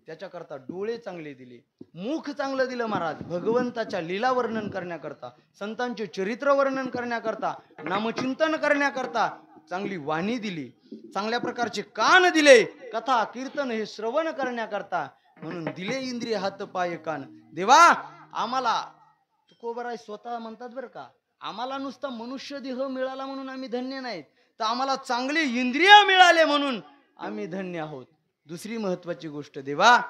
त्याच्याकरता डोळे चांगले दिले. मुख चांगलं दिलं महाराज, भगवंताच्या लीला वर्णन करण्याकरता, संतांचे चरित्र वर्णन करण्याकरता, नामचिंतन करण्याकरता चांगली वाणी दिली, चांगल्या प्रकारचे कान दिले, कथा कीर्तन हे श्रवण करण्याकरता, म्हणून दिले इंद्रिय हात पाय कान. देवा आम्हाला तुकोबराय स्वतः म्हणतात बरं का, आम्हाला नुसता मनुष्य देह मिळाला म्हणून आम्ही धन्य नाहीत, तर आम्हाला चांगले इंद्रिय मिळाले म्हणून आम्ही धन्य आहोत. दुसरी महत्वाची गोष्ट, देवा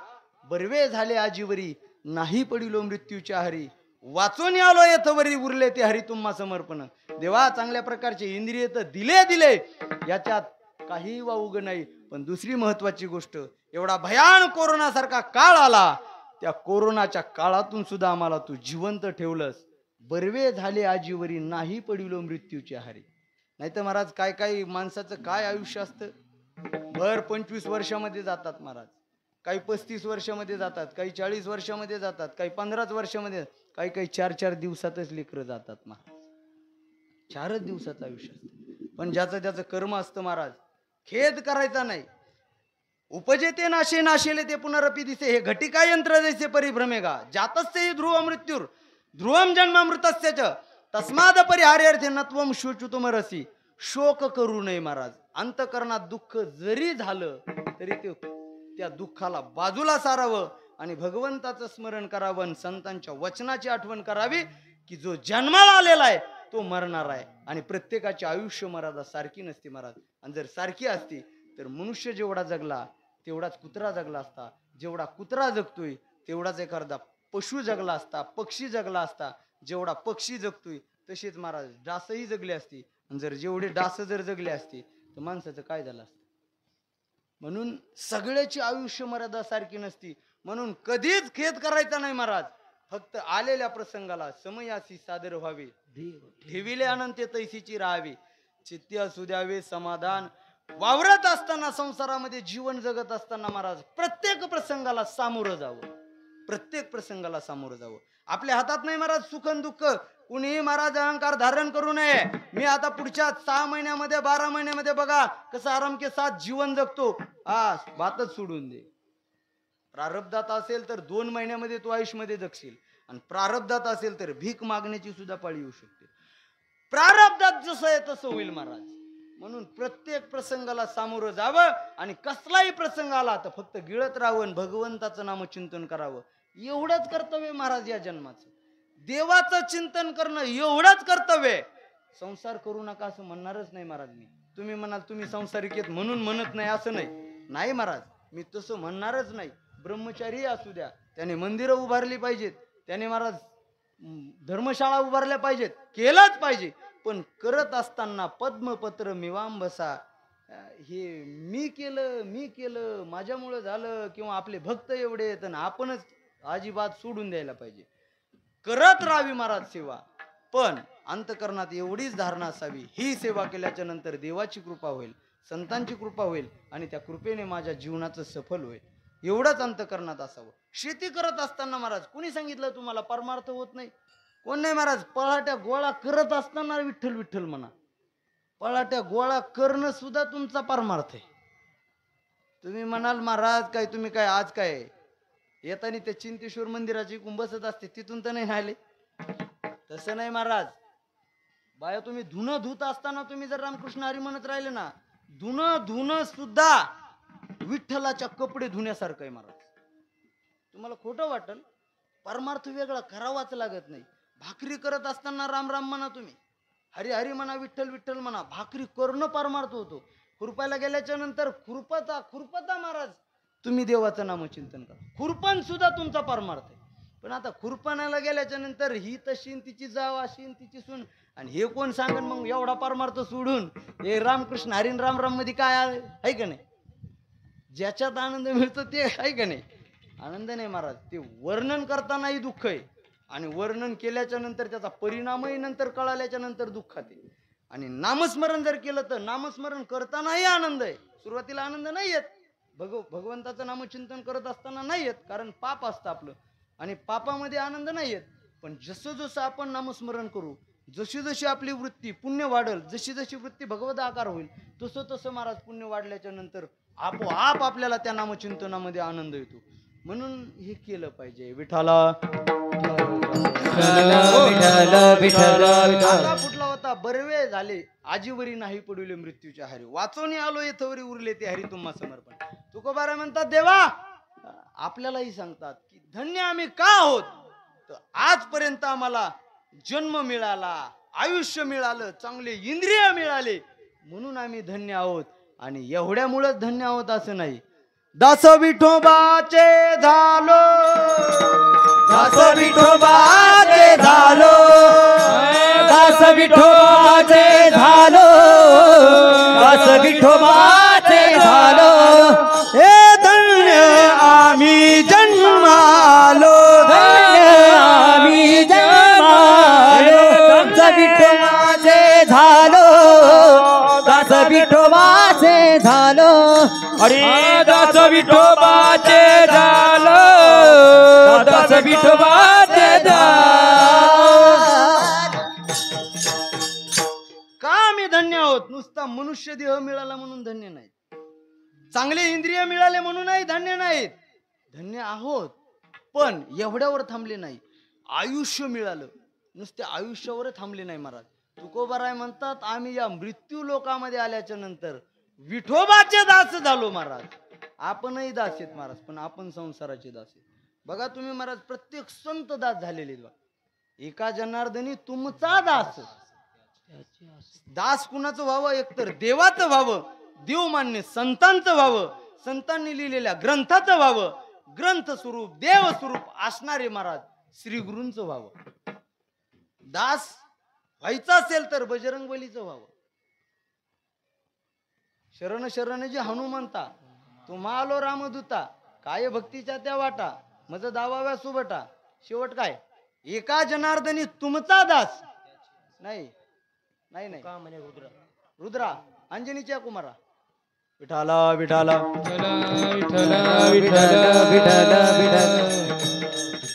बर्वे झाले आजीवरी, नाही पडिलो मृत्यूच्या हरी, वाचून आलो येथवरी, उरले ते हरी तुम्हा समर्पण. देवा चांगल्या प्रकारचे इंद्रिय तर दिले, याच्यात काही वावग नाही. पण दुसरी महत्वाची गोष्ट, एवढा भयान कोरोना सारखा काळ आला, त्या कोरोनाच्या काळातून सुद्धा आम्हाला तू जिवंत ठेवलंस. बर्वे झाले आजीवरी, नाही पडिलो मृत्यूच्या हरी. नाही तर महाराज काय काय माणसाचं काय आयुष्य असतं, भर 25 वर्षामध्ये जातात महाराज, काही 35 वर्षामध्ये जातात, काही 40 वर्षामध्ये जातात, काही 15 वर्षामध्ये, काही काही 4-4 दिवसातच लेकरं जातात महाराज. 4च दिवसाचं आयुष्य असतं. पण ज्याचं ज्याचं कर्म असतं महाराज, खेद करायचा नाही. उपजेते नाशे नाशेले ते पुनरपी दिसे, हे घटिका यंत्र जैसे परिभ्रमेगा, जातस्य ध्रुव मृत्यूर ध्रुवम जन्मामृतस्य च तस्माद परिहार्यर्थे नत्वम शोचुतम रसी. शोक करू नये महाराज. अंतकरणात दुःख जरी झालं तरी ते त्या दुःखाला बाजूला सारावं आणि भगवंताचं स्मरण करावं, संतांच्या वचनाची आठवण करावी की जो जन्माला आलेला आहे तो मरणार आहे, आणि प्रत्येकाचे आयुष्य मर्यादा सारखी नसते महाराज. आणि जर सारखी असती तर मनुष्य जेवढा जगला तेवढाच कुत्रा जगला असता, जेवढा कुत्रा जगतोय तेवढाच एखादा पशु जगला असता, पक्षी जगला असता, जेवढा पक्षी जगतोय तसेच महाराज डासही जगले असते. आणि जर जेवढे डास जर जगले असते तर माणसाचं काय झालं असतं. म्हणून सगळ्याची आयुष्य मर्यादा सारखी नसती, म्हणून कधीच खेद करायचा नाही महाराज. फक्त आलेल्या प्रसंगाला समयासी सादर व्हावे, ठेविले अनंत तैसीची राहावे, चित्ती असू द्यावे समाधान. वावरत असताना संसारामध्ये जीवन जगत असताना महाराज प्रत्येक प्रसंगाला सामोरं जावं, प्रत्येक प्रसंगाला सामोरं जावं. आपल्या हातात नाही महाराज सुख आणि दुःख. कुणीही महाराज अहंकार धारण करू नये. मी आता पुढच्या 6 महिन्यामध्ये 12 महिन्यामध्ये बघा कसं आराम के साथ जीवन जगतो, बातच सोडून दे. प्रारब्धात असेल तर 2 महिन्यामध्ये तू आयुष्यामध्ये जगशील, आणि प्रारब्धात असेल तर भीक मागण्याची सुद्धा पाळी येऊ शकते. प्रारब्धात जसं आहे तसं होईल महाराज. म्हणून प्रत्येक प्रसंगाला सामोरं जावं, आणि कसलाही प्रसंग आला तर फक्त गिळत राहावं, भगवंताचं नामचिंतन करावं. एवढंच कर्तव्य महाराज या जन्माचं. देवाचं चिंतन करणं एवढंच कर्तव्य. संसार करू नका असं म्हणणारच नाही महाराज मी. तुम्ही म्हणाल तुम्ही संसारिक आहेत म्हणून म्हणत नाही, असं नाही महाराज, मी तसं म्हणणारच नाही. ब्रह्मचारी असू द्या, त्याने मंदिरं उभारली पाहिजेत, त्याने महाराज धर्मशाळा उभारल्या पाहिजेत, केलंच पाहिजे. पण करत असताना पद्मपत्र मिवांबसा, हे मी केलं माझ्यामुळं झालं, किंवा आपले भक्त एवढे आहेत आणि आपणच अजिबात सोडून द्यायला पाहिजे. करत राहावी महाराज सेवा, पण अंतकरणात एवढीच धारणा असावी, ही सेवा केल्याच्या नंतर देवाची कृपा होईल, संतांची कृपा होईल, आणि त्या कृपेने माझ्या जीवनाचं सफल होईल. एवढंच अंतकरणात असावं. शेती करत असताना महाराज कुणी सांगितलं तुम्हाला परमार्थ होत नाही? कोण नाही महाराज. पळाट्या गोळा करत असताना विठ्ठल विठ्ठल म्हणा. पळाट्या गोळा करणं सुद्धा तुमचा परमार्थ आहे. तुम्ही म्हणाल महाराज काय तुम्ही काय आज काय येतानी त्या चिंतेश्वर मंदिराची कुंभसत असते तिथून तर नाही राहिले. तसं नाही महाराज. बाया तुम्ही धुणं धुत असताना तुम्ही जर रामकृष्ण हरी म्हणत राहिले ना, धुणं सुद्धा विठ्ठलाच्या कपडे धुण्यासारखं आहे महाराज. तुम्हाला खोटं वाटल, परमार्थ वेगळा करावाच लागत नाही. भाकरी करत असताना राम राम म्हणा, तुम्ही हरी हरी म्हणा, विठ्ठल विठ्ठल म्हणा, भाकरी करणं परमार्थ होतो. खुरपायला गेल्याच्या नंतर खुरपता महाराज तुम्ही देवाचं नामचिंतन करा. खुरपण सुद्धा तुमचा परमार्थ आहे. पण आता खुरपणाला गेल्याच्या नंतर ही तशी न तिची जाव अशी न तिची सून, आणि हे कोण सांगन मग एवढा परमार्थ सोडून हे रामकृष्ण हरीन राम राम मध्ये काय आहे का नाही? ज्याच्यात आनंद मिळतो ते आहे का नाही? आनंद नाही महाराज, ते वर्णन करतानाही दुःख आहे, आणि वर्णन केल्याच्या नंतर त्याचा परिणामही नंतर कळाल्याच्या नंतर दुःखात आहे. आणि नामस्मरण जर केलं तर नामस्मरण करतानाही आनंद आहे. सुरुवातीला आनंद नाही येत, भगवंताचं नामचिंतन करत असताना नाही येत, कारण पाप असतं आपलं, आणि पापामध्ये आनंद नाही येत. पण जसं जसं आपण नामस्मरण करू, जशी जशी आपली वृत्ती पुण्य वाढल, जशी जशी वृत्ती भगवत आकार होईल, तसं तसं महाराज पुण्य वाढल्याच्या नंतर आपोआप आपल्याला त्या नामचिंतनामध्ये आनंद येतो. म्हणून हे केलं पाहिजे. विठाला आता फुटला होता बरवे झाले, आजीवरी नाही पडले मृत्यूच्या हारी, वाचवणी आलो येथवरी उरले ते हरी तुम्हा समर्पण. तुकोबारा म्हणतात देवा, आपल्यालाही सांगतात की धन्य आम्ही का आहोत, तर आजपर्यंत आम्हाला जन्म मिळाला, आयुष्य मिळालं, चांगले इंद्रिय मिळाले, म्हणून आम्ही धन्य आहोत. आणि एवढ्यामुळेच धन्य आहोत असं नाही. दास विठोबाचे झालो, दास विठोबाचे झालो, दास विठोबाचे झालो, दास विठोबाचे झालो. हे धन्य आम्ही जन्मालो, धन्य आम्ही जन्मालो, दास विठोबाचे झालो, दास विठोबाचे झालो. अरे दास विठोबाचे झालो, दास विठोबाचे का आम्ही धन्य आहोत? नुसता मनुष्य देह मिळाला म्हणून धन्य नाही, चांगले इंद्रिय मिळाले म्हणूनही धन्य नाहीत. धन्य आहोत, पण एवढ्यावर थांबले नाही. आयुष्य मिळालं, नुसते आयुष्यावर थांबले नाही महाराज. तुकोबाराय म्हणतात आम्ही या मृत्यू लोकामध्ये आल्याच्या नंतर विठोबाचे दास झालो महाराज. आपणही दास आहेत महाराज, पण आपण संसाराचे दास आहेत. बघा तुम्ही महाराज, प्रत्येक संत दास झालेले आहेत. एका जनार्दनी तुमचा दास. दास कुणाचं व्हावं? एकतर देवाचं व्हावं, देव मान्य संतांचं व्हावं, संतांनी लिहिलेल्या ग्रंथाचं व्हावं, ग्रंथ स्वरूप देव स्वरूप असणारे महाराज श्री गुरूंचं व्हावं. दास व्हायचं असेल तर बजरंगबलीचं व्हावं. शरण शरण जे हनुमंता, तुम्हा आलो रामदूता, काय भक्तीच्या त्या वाटा, मज दावाव्या सुबटा. शेवट काय? एका जनार्दनी तुमचा दास. नाही नाही नाही, रुद्रा अंजनीच्या कुमारा. विठाला विठाला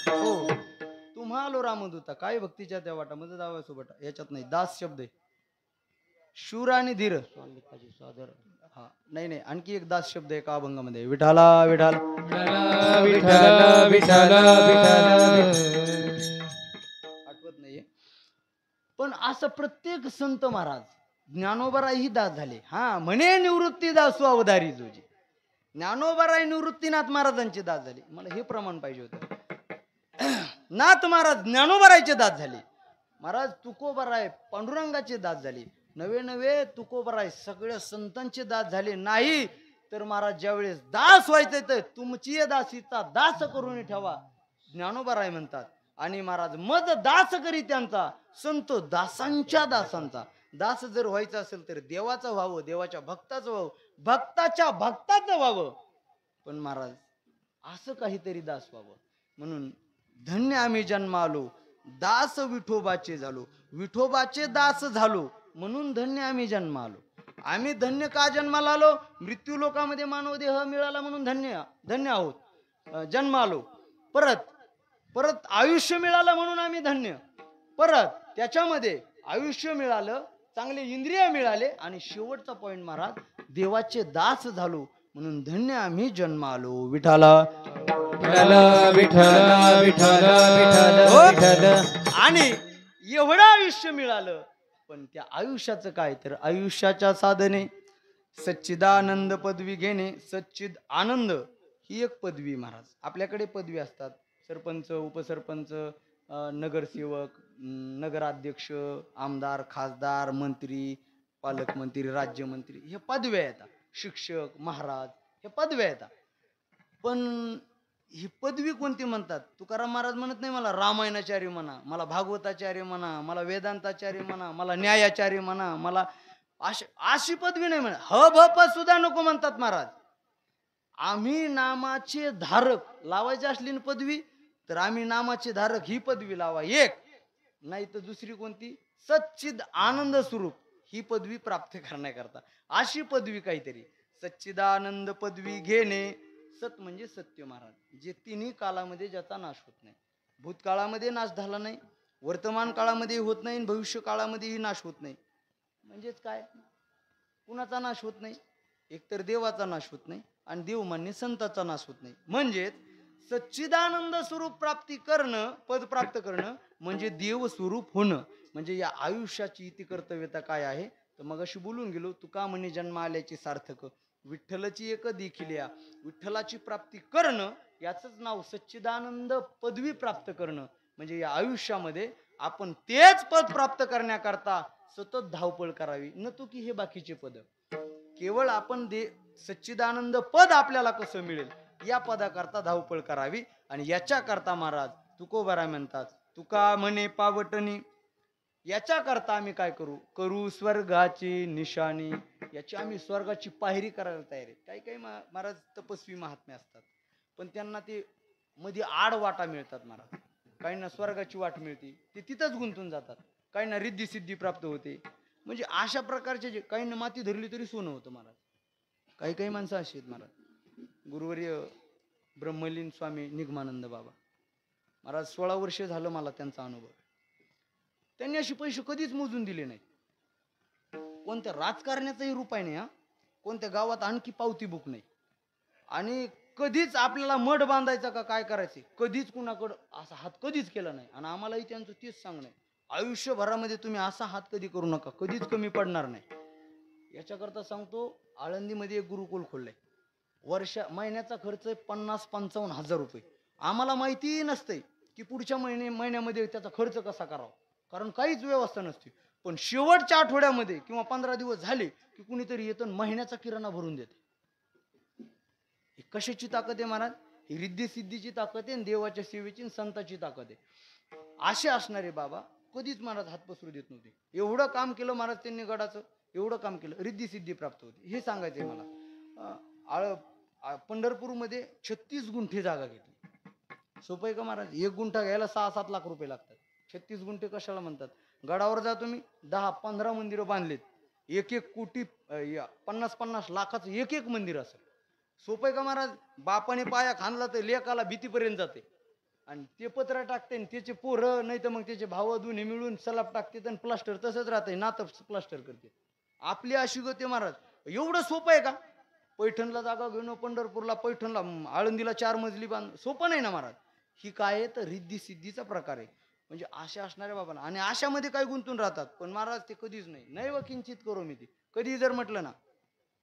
हो, तुम्हा आलो रामदूता, काय भक्तीच्या त्या वाटा, मज दाव्या सुबटा. याच्यात नाही, दास शब्द आहे. शूर आणि धीर. हा नाही नाही, आणखी एक दास शब्द आहे का अभंगामध्ये. विठाला विठाला आठवत नाहीये, पण असं प्रत्येक संत महाराज. ज्ञानोबाराही दास झाले. हा म्हणे निवृत्ती दासू अवधारी जोजी. ज्ञानोबाराय निवृत्तीनाथ महाराजांचे दास झाले. मला हे प्रमाण पाहिजे होतं. नाथ महाराज ज्ञानोबारायचे दास झाले. महाराज तुकोबाराय पांडुरंगाचे दास झाले. नवे नवे तुकोबाराय सगळ्या संतांचे दास झाले. नाही तर महाराज ज्यावेळेस दास व्हायचे तर तुमची दासीचा दास करून ठेवा, ज्ञानोबाराय म्हणतात. आणि महाराज मद दास करी त्यांचा, संत दासांच्या दासांचा. दास जर व्हायचं असेल तर देवाचं व्हावं, देवाच्या भक्ताचं व्हावं, भक्ताच्या भक्ताचं व्हावं. पण महाराज असं काहीतरी दास व्हावं. म्हणून धन्य आम्ही जन्म आलो, दास विठोबाचे झालो. विठोबाचे दास झालो म्हणून धन्य आम्ही जन्म आलो. आम्ही धन्य का जन्माला आलो? मृत्यू लोकामध्ये मानव देह मिळाला म्हणून धन्य आहोत, जन्म आलो. परत आयुष्य मिळालं म्हणून आम्ही धन्य. परत त्याच्यामध्ये आयुष्य मिळालं, चांगले इंद्रिय मिळाले, आणि शेवटचा पॉइंट महाराज देवाचे दास झालो म्हणून धन्य आम्ही जन्म आलो. विठाला आणि एवढं आयुष्य मिळालं, पण त्या आयुष्याचं काय? तर आयुष्याच्या साधने सच्चिदानंद पदवी घेणे. सच्चिद आनंद ही एक पदवी महाराज. आपल्याकडे पदवी असतात, सरपंच, उपसरपंच, नगरसेवक, नगराध्यक्ष, आमदार, खासदार, मंत्री, पालकमंत्री, राज्यमंत्री, हे पदव्या येतात. शिक्षक, महाराज, हे पदव्या येतात. पण ही पदवी कोणती म्हणतात? तुकाराम महाराज म्हणत नाही मला रामायणाचार्य म्हणा, मला भागवताचार्य म्हणा, मला वेदांताचार्य म्हणा, मला न्यायाचार्य म्हणा, मला अशी पदवी नाही म्हणा. ह भ प सुद्धा नको म्हणतात महाराज. आम्ही नामाचे धारक लावायची असली ना पदवी, तर आम्ही नामाचे धारक ही पदवी लावा एक, नाही तर दुसरी कोणती सच्चिद आनंद स्वरूप ही पदवी प्राप्त करण्याकरता अशी पदवी काहीतरी सच्चिदानंद पदवी घेणे. सत म्हणजे सत्य महाराज, जे तिन्ही काळामध्ये ज्याचा नाश होत नाही. भूतकाळामध्ये नाश झाला नाही, वर्तमान काळामध्ये होत नाही, भविष्य काळामध्येही नाश होत नाही. म्हणजेच काय, कुणाचा नाश होत नाही? एकतर देवाचा नाश होत नाही आणि देवमान्य संताचा नाश होत नाही. म्हणजेच सच्चिदानंद स्वरूप प्राप्ती करणं, पद प्राप्त करणं म्हणजे देव स्वरूप होणं. म्हणजे या आयुष्याची इति कर्तव्यता काय आहे? तर मग अशी बोलून गेलो, तुका म्हणे जन्म आल्याची सार्थक, विठ्ठलाची एक देखील या विठ्ठलाची प्राप्ती करणं, याचंच नाव सच्चिदानंद पदवी प्राप्त करणं. म्हणजे या आयुष्यामध्ये आपण तेच पद प्राप्त करण्याकरता सतत धावपळ करावी, न तो की हे बाकीचे पद. केवळ आपण सच्चिदानंद पद आपल्याला कसं मिळेल या पदाकरता धावपळ करावी. आणि याच्या करता महाराज तुकोबाराय म्हणतात, तुका म्हणे पावटणी, याच्या करता आम्ही काय करू स्वर्गाची निशाणी. याची आम्ही स्वर्गाची पायरी करायला तयार आहे. काही काही महाराज तपस्वी महात्मे असतात, पण त्यांना ते मध्ये आड वाटा मिळतात महाराज. काहींना स्वर्गाची वाट मिळते, ते तिथंच गुंतून जातात. काहींना रिद्धी सिद्धी प्राप्त होते. म्हणजे अशा प्रकारचे जे काहींना माती धरली तरी सोनं होतं महाराज. काही काही माणसं अशी आहेत महाराज. गुरुवर्य ब्रह्मलीन स्वामी निगमानंद बाबा महाराज 16 वर्ष झालं मला त्यांचा अनुभव. त्यांनी अशी पैसे कधीच मोजून दिले नाही. कोणत्या राजकारण्याचाही रुपये नाही, कोणत्या गावात आणखी पावती बुक नाही, आणि कधीच आपल्याला मठ बांधायचा का काय करायचे कधीच कुणाकडं असा हात कधीच केला नाही. आणि आम्हालाही त्यांचं तेच सांगणं आहे, आयुष्यभरामध्ये तुम्ही असा हात कधी करू नका, कधीच कमी पडणार नाही. याच्याकरता सांगतो, आळंदीमध्ये एक गुरुकुल खोललंय. महिन्याचा खर्च 50-55 हजार रुपये. आम्हाला माहिती नसते की पुढच्या महिन्यामध्ये त्याचा खर्च कसा करावा, कारण काहीच व्यवस्था नसते. पण शेवटच्या आठवड्यामध्ये किंवा 15 दिवस झाले की कुणीतरी येतं महिन्याचा किराणा भरून देते. ही कशाची ताकद आहे महाराज? ही रिद्धी सिद्धीची ताकद आहे, देवाच्या सेवेची आणि संताची ताकद आहे. असे असणारे बाबा कधीच महाराज हात पसरू देत नव्हते. एवढं काम केलं महाराज त्यांनी गडाचं, एवढं काम केलं, रिद्धी सिद्धी प्राप्त होती. हे सांगायचंय मला. पंढरपूरमध्ये 36 गुंठे जागा घेतली. सोपं आहे का महाराज? 1 गुंठा घ्यायला 6-7 लाख रुपये लागतात. 36 गुंठे कशाला म्हणतात? गडावर जा तुम्ही, 10-15 मंदिरं बांधलेत. 1-1 कोटी 50-50 लाखाचं एक मंदिर असेल. सोपं आहे का महाराज? बापाने पाया खाणला तर लेकाला भीतीपर्यंत जाते, आणि ते पत्र टाकते, त्याचे पोरं नाही तर मग त्याचे भाव दोन्ही मिळून सलाप टाकते आणि प्लास्टर तसंच राहते, नातं प्लास्टर करते. आपली अशी गती महाराज. एवढं सोपं आहे का? पैठणला जागा घेऊन, पंढरपूरला, पैठणला, आळंदीला 4 मजली बांध, सोपं नाही ना महाराज. ही काय आहे तर रिद्धी सिद्धीचा प्रकार आहे. म्हणजे अशा असणाऱ्या बाबांना, आणि अशामध्ये काय गुंतून राहतात. पण महाराज ते कधीच नाही व किंचित करो मी ते कधी जर म्हटलं ना,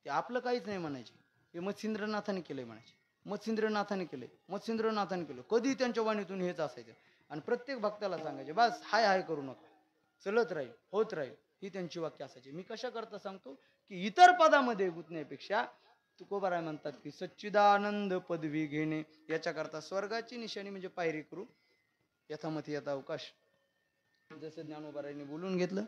ते आपलं काहीच नाही म्हणायचे. हे मत्स्येंद्रनाथाने केलंय म्हणायचे, मत्स्येंद्रनाथाने केलंय, मत्स्येंद्रनाथाने केलं. कधी त्यांच्या वाणीतून हेच असायचं. आणि प्रत्येक भक्ताला सांगायचे, बस हाय करू नका, चलत राहील, होत राहील, ही त्यांची वाक्य असायची. मी कशा करता सांगतो की इतर पदामध्ये गुंतण्यापेक्षा तुकोबाराय म्हणतात की सच्चिदानंद पदवी घेणे, याच्याकरता स्वर्गाची निशाणी म्हणजे पायरी करू. यथामती यथा अवकाश. जसं ज्ञानोबारायांनी बोलून घेतलं,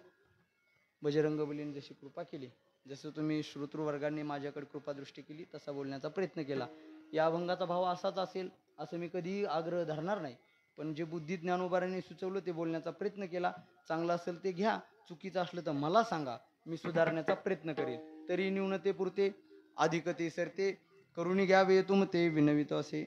बजरंग बलीने जशी कृपा केली, जसं तुम्ही श्रोतृवर्गांनी माझ्याकडे कृपादृष्टी केली, तसा बोलण्याचा प्रयत्न केला. या अभंगाचा भाव असाच असेल असं मी कधी आग्रह धरणार नाही, पण जे बुद्धी ज्ञानोबारांनी सुचवलं ते बोलण्याचा प्रयत्न केला. चांगलं असेल ते घ्या, चुकीचं असलं तर मला सांगा, मी सुधारण्याचा प्रयत्न करेन. तरी न्यूनते पुरते अधिकते सरते, करुणी घ्यावे तुम ते विनवित असे.